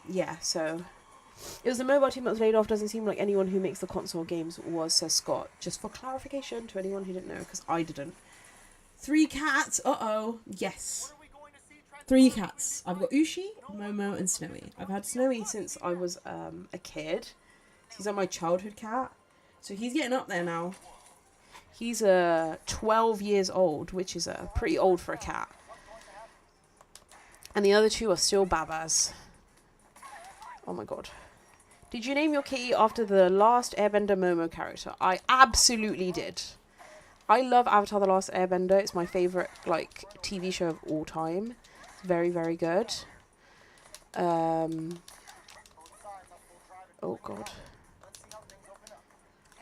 Yeah, so it was the mobile team that was laid off. Doesn't seem like anyone who makes the console games was, says Scott. Just for clarification to anyone who didn't know, because I didn't. 3 cats. Yes. 3 cats. I've got Ushi, Momo, and Snowy. I've had Snowy since I was a kid. He's like my childhood cat. So he's getting up there now. He's 12 years old, which is pretty old for a cat. And the other 2 are still babas. Oh my god. Did you name your kitty after the last Airbender Momo character? I absolutely did. I love Avatar The Last Airbender. It's my favourite like TV show of all time. It's very, very good. Oh god.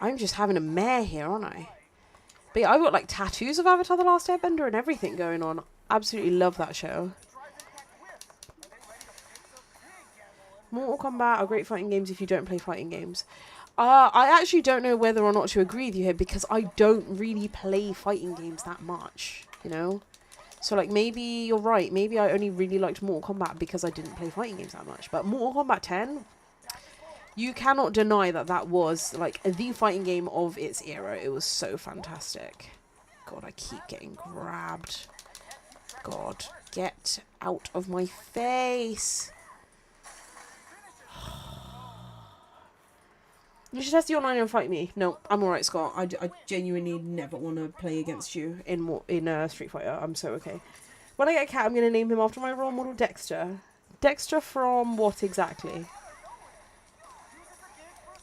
I'm just having a mare here, aren't I? But yeah, I've got like tattoos of Avatar The Last Airbender and everything going on. Absolutely love that show. Mortal Kombat are great fighting games if you don't play fighting games. I actually don't know whether or not to agree with you here because I don't really play fighting games that much, you know? So, like, maybe you're right. Maybe I only really liked Mortal Kombat because I didn't play fighting games that much. But Mortal Kombat 10, you cannot deny that that was, like, the fighting game of its era. It was so fantastic. God, I keep getting grabbed. God, get out of my face. You should test the online and fight me. No, I'm alright, Scott. I genuinely never want to play against you in Street Fighter. I'm so okay. When I get a cat, I'm going to name him after my role model, Dexter. Dexter from what exactly?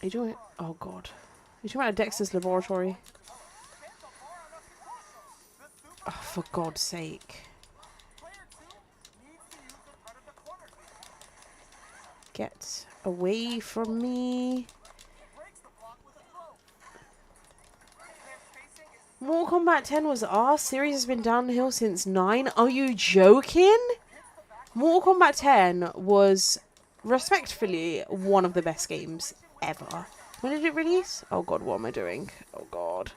Are you doing it? Oh, God. You're talking about Dexter's Laboratory? Oh, for God's sake. Get away from me. Mortal Kombat 10 was our series has been downhill since 9. Are you joking? Mortal Kombat 10 was respectfully one of the best games ever. When did it release? Oh god, what am I doing? Oh god.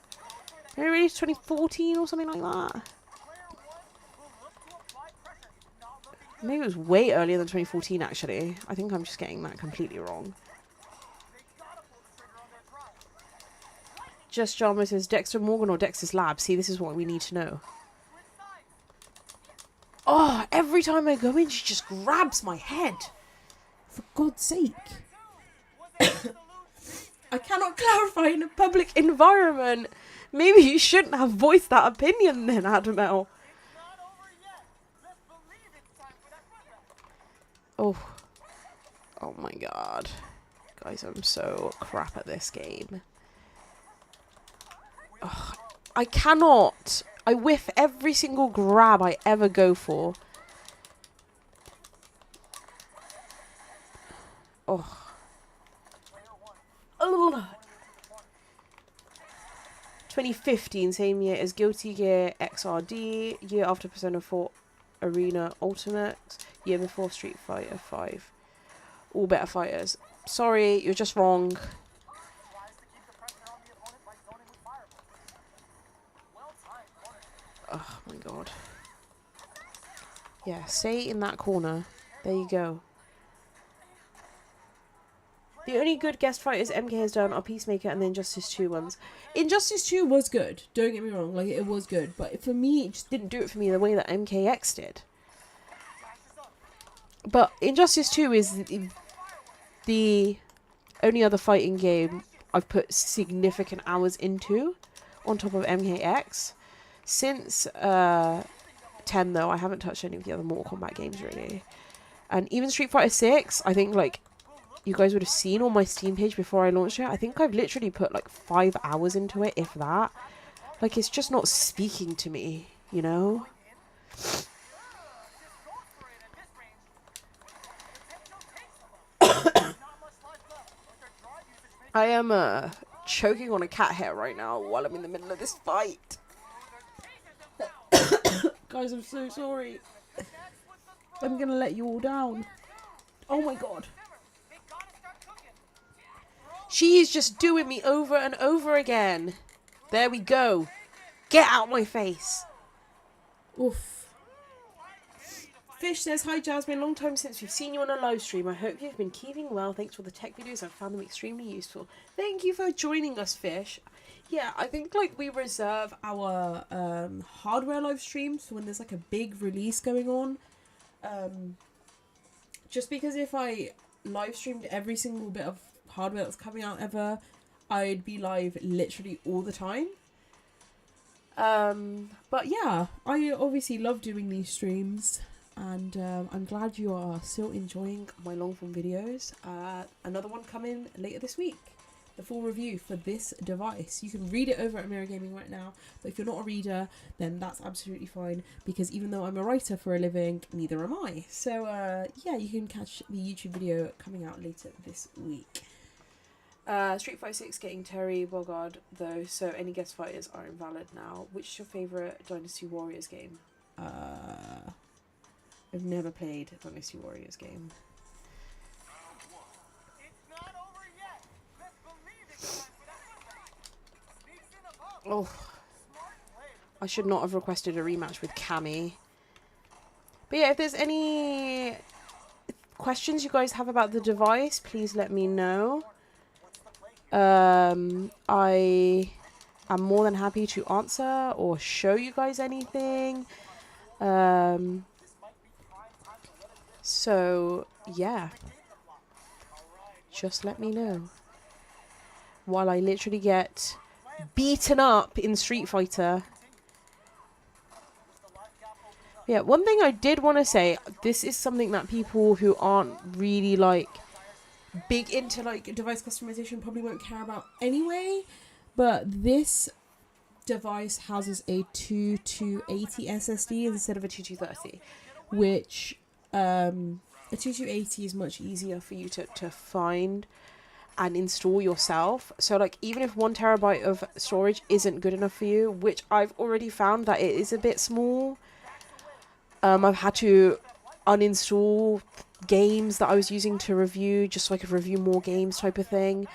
Did it release 2014 or something like that? Maybe it was way earlier than 2014 actually. I think I'm just getting that completely wrong. Just Jarmo says Dexter Morgan or Dexter's Lab. See, this is what we need to know. Oh, every time I go in, she just grabs my head. For God's sake. I cannot clarify in a public environment. Maybe you shouldn't have voiced that opinion then, Adamel. Oh. Oh my god. Guys, I'm so crap at this game. Ugh, I cannot. I whiff every single grab I ever go for. Oh. Ugh. 2015, same year as Guilty Gear XRD, year after Persona 4 Arena Ultimate, year before Street Fighter 5. All better fighters. Sorry, you're just wrong. Oh my god. Yeah, stay in that corner. There you go. The only good guest fighters MK has done are Peacemaker and the Injustice 2 ones. Injustice 2 was good. Don't get me wrong. Like, it was good. But for me, It just didn't do it for me the way that MKX did. But Injustice 2 is the only other fighting game I've put significant hours into on top of MKX. Since 10 though, I haven't touched any of the other Mortal Kombat games really. And even Street Fighter 6, I think like you guys would have seen on my Steam page before I launched it. I think I've literally put like 5 hours into it, if that. Like it's just not speaking to me, you know? I am choking on a cat hair right now while I'm in the middle of this fight. guys, I'm so sorry. I'm gonna let you all down. Oh my god. She is just doing me over and over again. There we go. Get out my face. Oof. Fish says, hi Jasmine, long time since we've seen you on a live stream. I hope you've been keeping well. Thanks for the tech videos. I've found them extremely useful. Thank you for joining us, Fish. Yeah, I think like we reserve Our hardware live streams for when there's like a big release going on. Just because if I live streamed every single bit of hardware that's coming out ever, I'd be live literally all the time. But yeah, I obviously love doing these streams. And I'm glad you are still enjoying my long form videos. Another one coming later this week. The full review for this device. You can read it over at Mirror Gaming right now. But if you're not a reader, then that's absolutely fine. Because even though I'm a writer for a living, neither am I. So yeah, you can catch the YouTube video coming out later this week. Street Fighter 6 getting Terry Bogard though. So any guest fighters are invalid now. Which is your favourite Dynasty Warriors game? I've never played a Dynasty Warriors game. Oh, I should not have requested a rematch with Cammy. But yeah, if there's any questions you guys have about the device, please let me know. I am more than happy to answer or show you guys anything. So yeah, just let me know. While I literally get beaten up in Street Fighter. Yeah, one thing I did want to say, this is something that people who aren't really like big into like device customization probably won't care about anyway, but this device houses a 2280 SSD instead of a 2230, which a 2280 is much easier for you to find and install yourself. So like even if 1 terabyte of storage isn't good enough for you, which I've already found that it is a bit small, I've had to uninstall games that I was using to review just so I could review more games type of thing.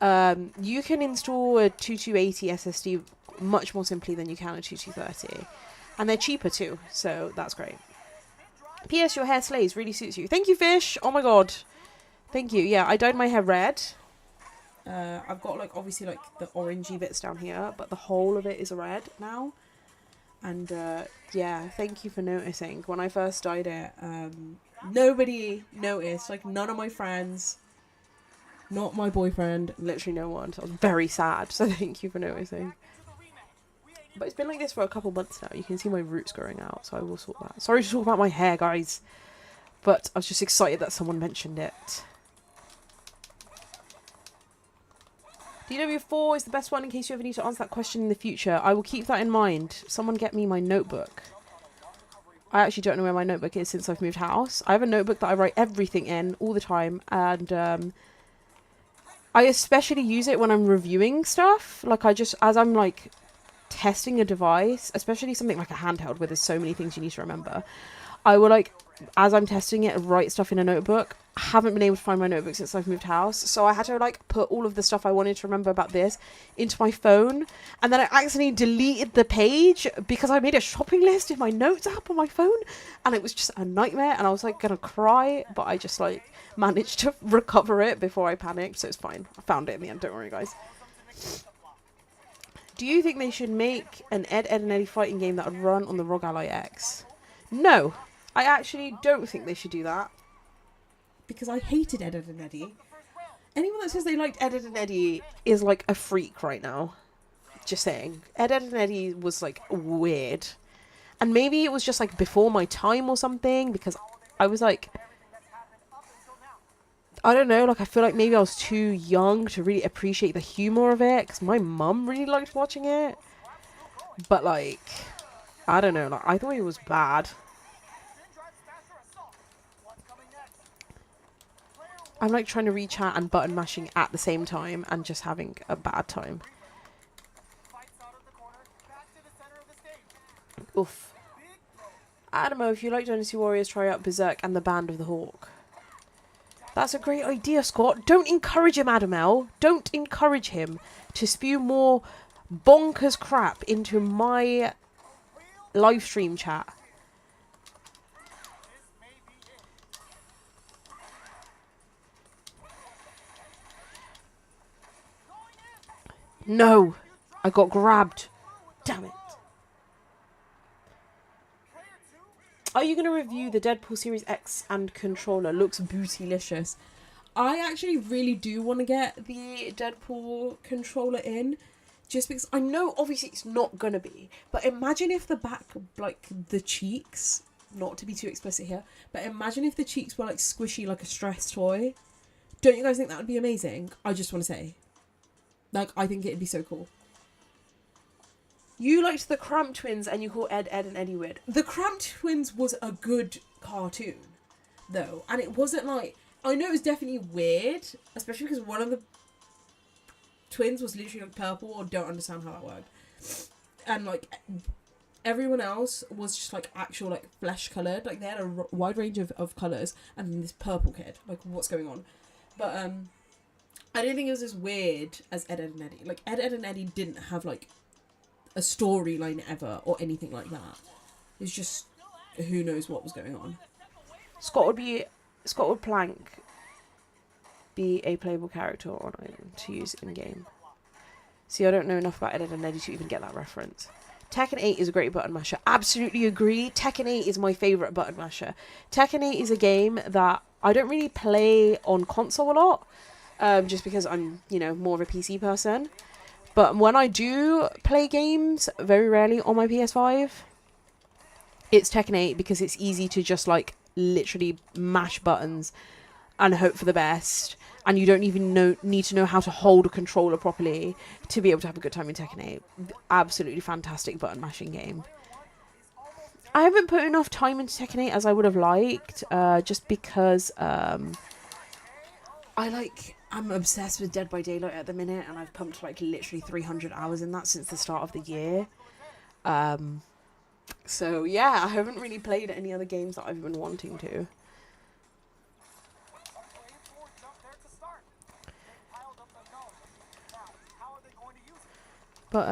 You can install a 2280 SSD much more simply than you can a 2230, and they're cheaper too, so that's great. P.S. Your hair slays, really suits you. Thank you, Fish. Oh my god, thank you. Yeah, I dyed my hair red. I've got like obviously like the orangey bits down here, but the whole of it is red now. And yeah, thank you for noticing. When I first dyed it, nobody noticed. Like none of my friends, not my boyfriend, literally no one. So I was very sad. So thank you for noticing. But it's been like this for a couple months now. You can see my roots growing out, so I will sort that. Sorry to talk about my hair, guys, but I was just excited that someone mentioned it. DW4 is the best one in case you ever need to answer that question in the future. I will keep that in mind. Someone get me my notebook. I actually don't know where my notebook is since I've moved house. I have a notebook that I write everything in all the time, and I especially use it when I'm reviewing stuff. Like as I'm like testing a device, especially something like a handheld where there's so many things you need to remember, I will like, as I'm testing it, write stuff in a notebook. I haven't been able to find my notebook since I've moved house, so I had to like put all of the stuff I wanted to remember about this into my phone, and then I accidentally deleted the page because I made a shopping list in my notes app on my phone, and it was just a nightmare, and I was like gonna cry, but I just like managed to recover it before I panicked, so it's fine. I found it in the end, don't worry guys. Do you think they should make an Ed, Edd and Eddy fighting game that would run on the ROG Ally X? No, I actually don't think they should do that. Because I hated Ed, Edd and Eddy. Anyone that says they liked Ed, Edd and Eddy is like a freak right now. Just saying. Ed, Edd and Eddy was like weird. And maybe it was just like before my time or something, because I was like, I don't know, like I feel like maybe I was too young to really appreciate the humor of it, because my mum really liked watching it. But like, I don't know, like I thought it was bad. I'm like trying to reach out and button mashing at the same time and just having a bad time. Oof. Adamo, if you like Dynasty Warriors, try out Berserk and the Band of the Hawk. That's a great idea, Scott. Don't encourage him, Adamel. Don't encourage him to spew more bonkers crap into my live stream chat. No, I got grabbed. Damn it. Are you going to review the Deadpool Series X and controller? Looks bootylicious. I actually really do want to get the Deadpool controller in, just because I know obviously it's not going to be, but imagine if the back, like the cheeks, not to be too explicit here, but imagine if the cheeks were like squishy like a stress toy. Don't you guys think that would be amazing? I just want to say. Like, I think it'd be so cool. You liked the Cramp Twins and you call Ed, Edd and Eddy weird. The Cramp Twins was a good cartoon, though. And it wasn't like... I know it was definitely weird, especially because one of the twins was literally like purple, or don't understand how that worked. And like, everyone else was just like actual like flesh coloured. Like, they had a wide range of colours, and then this purple kid. Like, what's going on? But, I don't think it was as weird as Ed, Edd and Eddy. Like, Ed, Edd and Eddy didn't have, like, a storyline ever or anything like that. It's just who knows what was going on. Scott would Plank be a playable character or not to use in game? See, I don't know enough about Ed and Eddie to even get that reference. Tekken 8 is a great button masher. Absolutely agree. Tekken 8 is my favourite button masher. Tekken 8 is a game that I don't really play on console a lot, just because I'm, you know, more of a PC person. But when I do play games, very rarely on my PS5, it's Tekken 8 because it's easy to just, like, literally mash buttons and hope for the best. And you don't even need to know how to hold a controller properly to be able to have a good time in Tekken 8. Absolutely fantastic button mashing game. I haven't put enough time into Tekken 8 as I would have liked, just because I'm obsessed with Dead by Daylight at the minute, and I've pumped like literally 300 hours in that since the start of the year. So yeah, I haven't really played any other games that I've been wanting to. But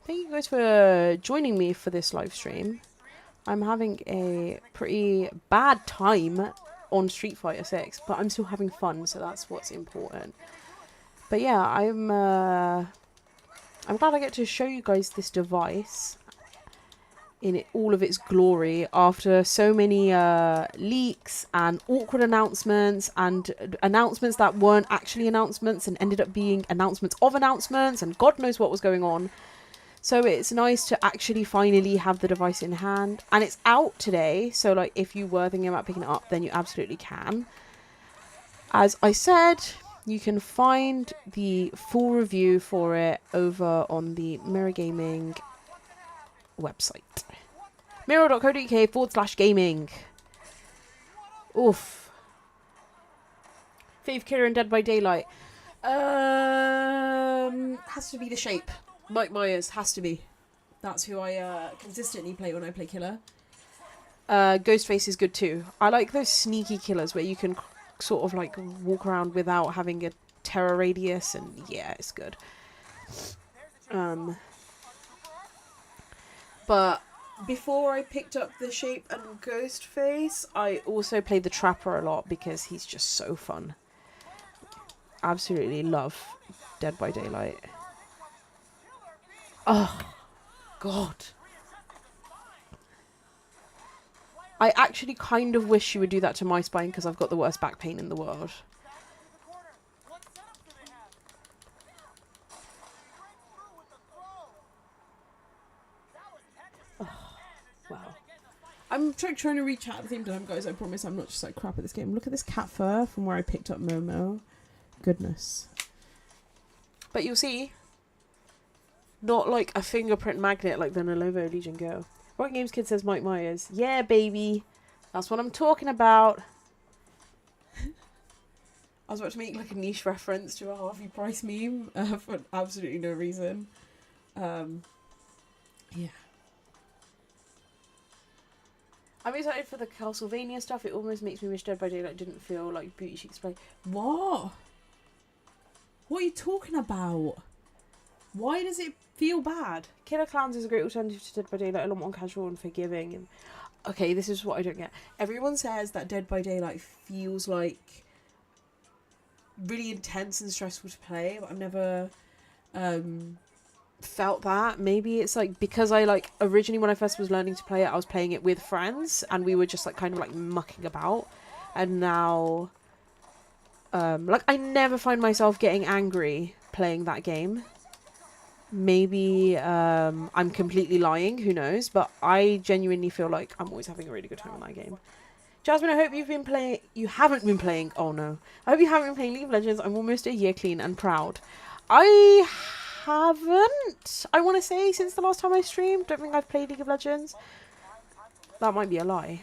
thank you guys for joining me for this live stream. I'm having a pretty bad time on Street Fighter 6, but I'm still having fun, so that's what's important. But yeah, I'm glad I get to show you guys this device in all of its glory after so many leaks and awkward announcements and announcements that weren't actually announcements and ended up being announcements of announcements, and God knows what was going on. So it's nice to actually finally have the device in hand, and it's out today, so like if you were thinking about picking it up, then you absolutely can. As I said, you can find the full review for it over on the Mirror Gaming website. mirror.co.uk/gaming. Oof. Fave killer in Dead by Daylight. Has to be the shape. Mike Myers has to be. That's who I consistently play when I play killer. Ghostface is good too. I like those sneaky killers where you can sort of like walk around without having a terror radius, and yeah, it's good. But before I picked up the shape and Ghostface, I also played the Trapper a lot because he's just so fun. Absolutely love Dead by Daylight. Oh, God. I actually kind of wish you would do that to my spine because I've got the worst back pain in the world. Wow. I'm trying to reach out at the same time, guys. I promise I'm not just like crap at this game. Look at this cat fur from where I picked up Momo. Goodness. But you'll see, not like a fingerprint magnet like the Lenovo Legion Go. Rocket Games Kid says Mike Myers. Yeah, baby. That's what I'm talking about. I was about to make like a niche reference to a Harvey Price meme for absolutely no reason. Yeah. I'm excited for the Castlevania stuff. It almost makes me wish Dead by Daylight didn't feel like Booty Cheeks play. What? What are you talking about? Why does it feel bad? Killer Clowns is a great alternative to Dead by Daylight, a lot more casual and forgiving. And okay, this is what I don't get. Everyone says that Dead by Daylight feels like really intense and stressful to play, but I've never felt that. Maybe it's like because I like originally when I first was learning to play it, I was playing it with friends and we were just like kind of like mucking about, and now like I never find myself getting angry playing that game. Maybe I'm completely lying, who knows, but I genuinely feel like I'm always having a really good time in that game. Jasmine, I hope you haven't been playing, oh no, I hope you haven't been playing League of Legends. I'm almost a year clean and proud. I haven't, I want to say, since the last time I streamed. Don't think I've played League of Legends. That might be a lie.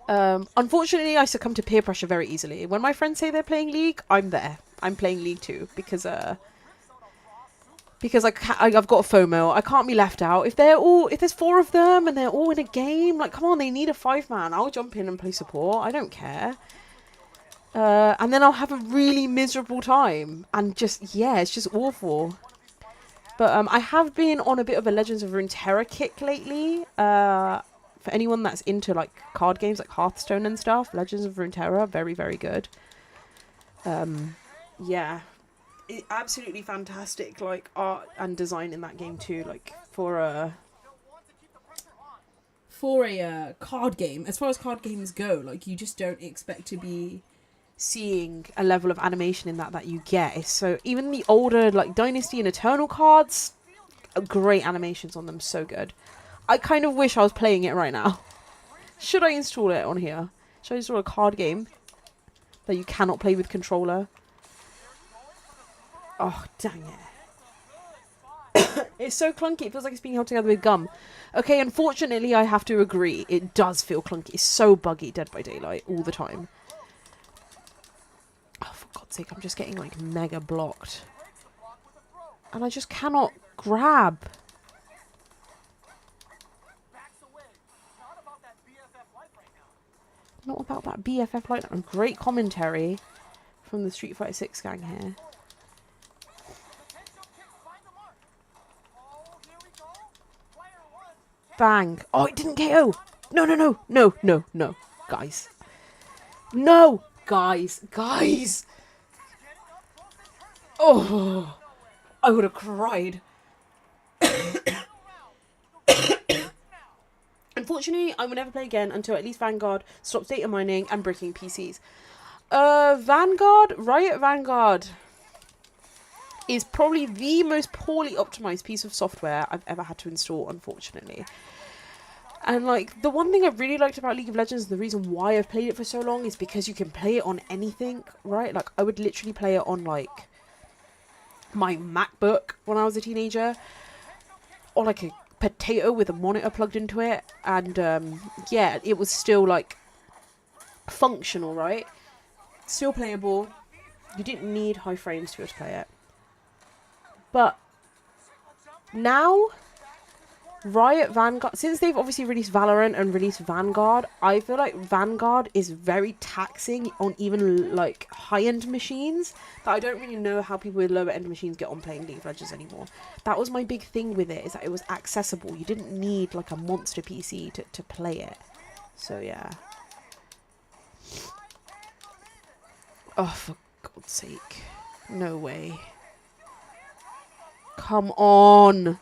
Unfortunately, I succumb to peer pressure very easily. When my friends say they're playing League, I'm there. I'm playing League too, because I've got FOMO. I can't be left out. If there's 4 of them and they're all in a game, like, come on, they need a 5-man. I'll jump in and play support. I don't care. And then I'll have a really miserable time. And just, yeah, it's just awful. But I have been on a bit of a Legends of Runeterra kick lately. For anyone that's into like card games like Hearthstone and stuff, Legends of Runeterra, very, very good. Yeah, absolutely fantastic, like art and design in that game too. Like for a card game, as far as card games go, like you just don't expect to be seeing a level of animation in that you get. So even the older like Dynasty and Eternal cards, great animations on them, so good. I kind of wish I was playing it right now. Should I install it on here? Should I install a card game that you cannot play with controller? Oh, dang it. It's so clunky. It feels like it's being held together with gum. Okay, unfortunately, I have to agree. It does feel clunky. It's so buggy, Dead by Daylight, all the time. Oh, for God's sake, I'm just getting, like, mega blocked. And I just cannot grab. Not about that BFF light. Great commentary from the Street Fighter 6 gang here. Bang. Oh, it didn't KO. No, no, no. No, no, no. Guys. No. Guys. Guys. Oh. I would have cried. Unfortunately, I will never play again until at least Vanguard stops data mining and breaking PCs. Vanguard? Riot Vanguard is probably the most poorly optimized piece of software I've ever had to install, unfortunately. And, like, the one thing I really liked about League of Legends, the reason why I've played it for so long, is because you can play it on anything, right? Like, I would literally play it on, like, my MacBook when I was a teenager, or, like, a potato with a monitor plugged into it, and, yeah, it was still, like, functional, right? Still playable. You didn't need high frames to be able to play it. But now, Riot Vanguard, since they've obviously released Valorant and released Vanguard, I feel like Vanguard is very taxing on even like high-end machines, that I don't really know how people with lower-end machines get on playing League of Legends anymore. That was my big thing with it, is that it was accessible. You didn't need like a monster PC to play it. So yeah. Oh, for God's sake. No way. Come on.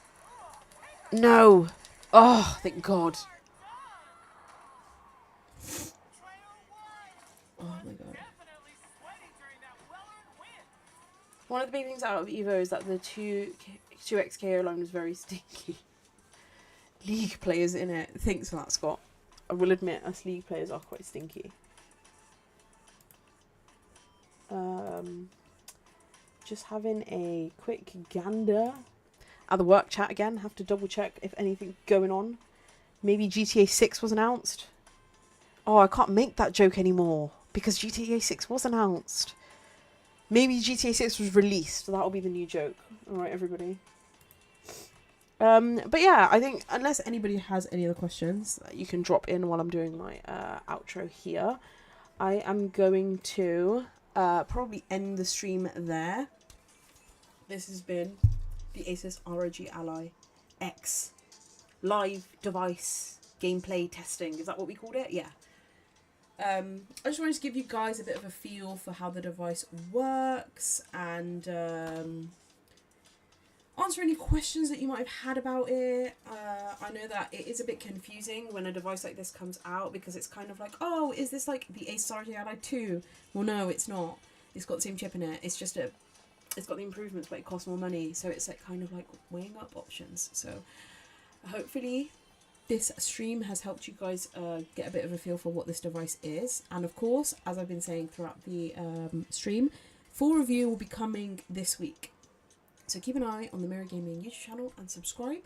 No. Oh, thank God. Oh my God. One of the big things out of Evo is that the 2x KO line was very stinky. League players in it. Thanks for that, Scott. I will admit, us League players are quite stinky. Just having a quick gander at the work chat again. Have to double check if anything's going on. Maybe GTA 6 was announced. Oh, I can't make that joke anymore because GTA 6 was announced. Maybe GTA 6 was released. That'll be the new joke. Alright, everybody. But yeah, I think unless anybody has any other questions, you can drop in while I'm doing my outro here. I am going to probably end the stream there. This has been the Asus ROG Ally X live device gameplay testing. Is that what we called it? Yeah. I just wanted to give you guys a bit of a feel for how the device works and answer any questions that you might have had about it. I know that it is a bit confusing when a device like this comes out because it's kind of like, oh, is this like the Asus ROG Ally 2? Well, no, it's not. It's got the same chip in it. It's just it's got the improvements, but it costs more money. So it's like kind of like weighing up options. So hopefully this stream has helped you guys get a bit of a feel for what this device is. And of course, as I've been saying throughout the stream, full review will be coming this week. So keep an eye on the Mirror Gaming YouTube channel and subscribe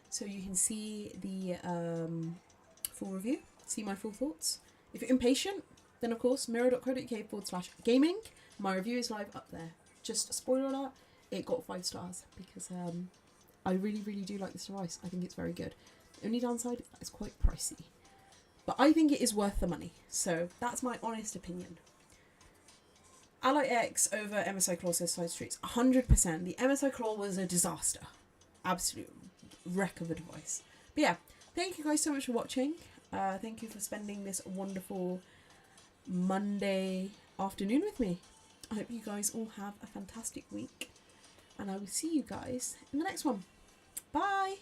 so you can see the full review, see my full thoughts. If you're impatient, then of course mirror.co.uk/gaming. My review is live up there. Just a spoiler alert, it got 5 stars because I really, really do like this device. I think it's very good. The only downside is that it's quite pricey. But I think it is worth the money. So that's my honest opinion. Ally X over MSI Claw says side streets. 100%. The MSI Claw was a disaster. absolute wreck of advice. But yeah, thank you guys so much for watching. Thank you for spending this wonderful Monday afternoon with me. I hope you guys all have a fantastic week, and I will see you guys in the next one. Bye!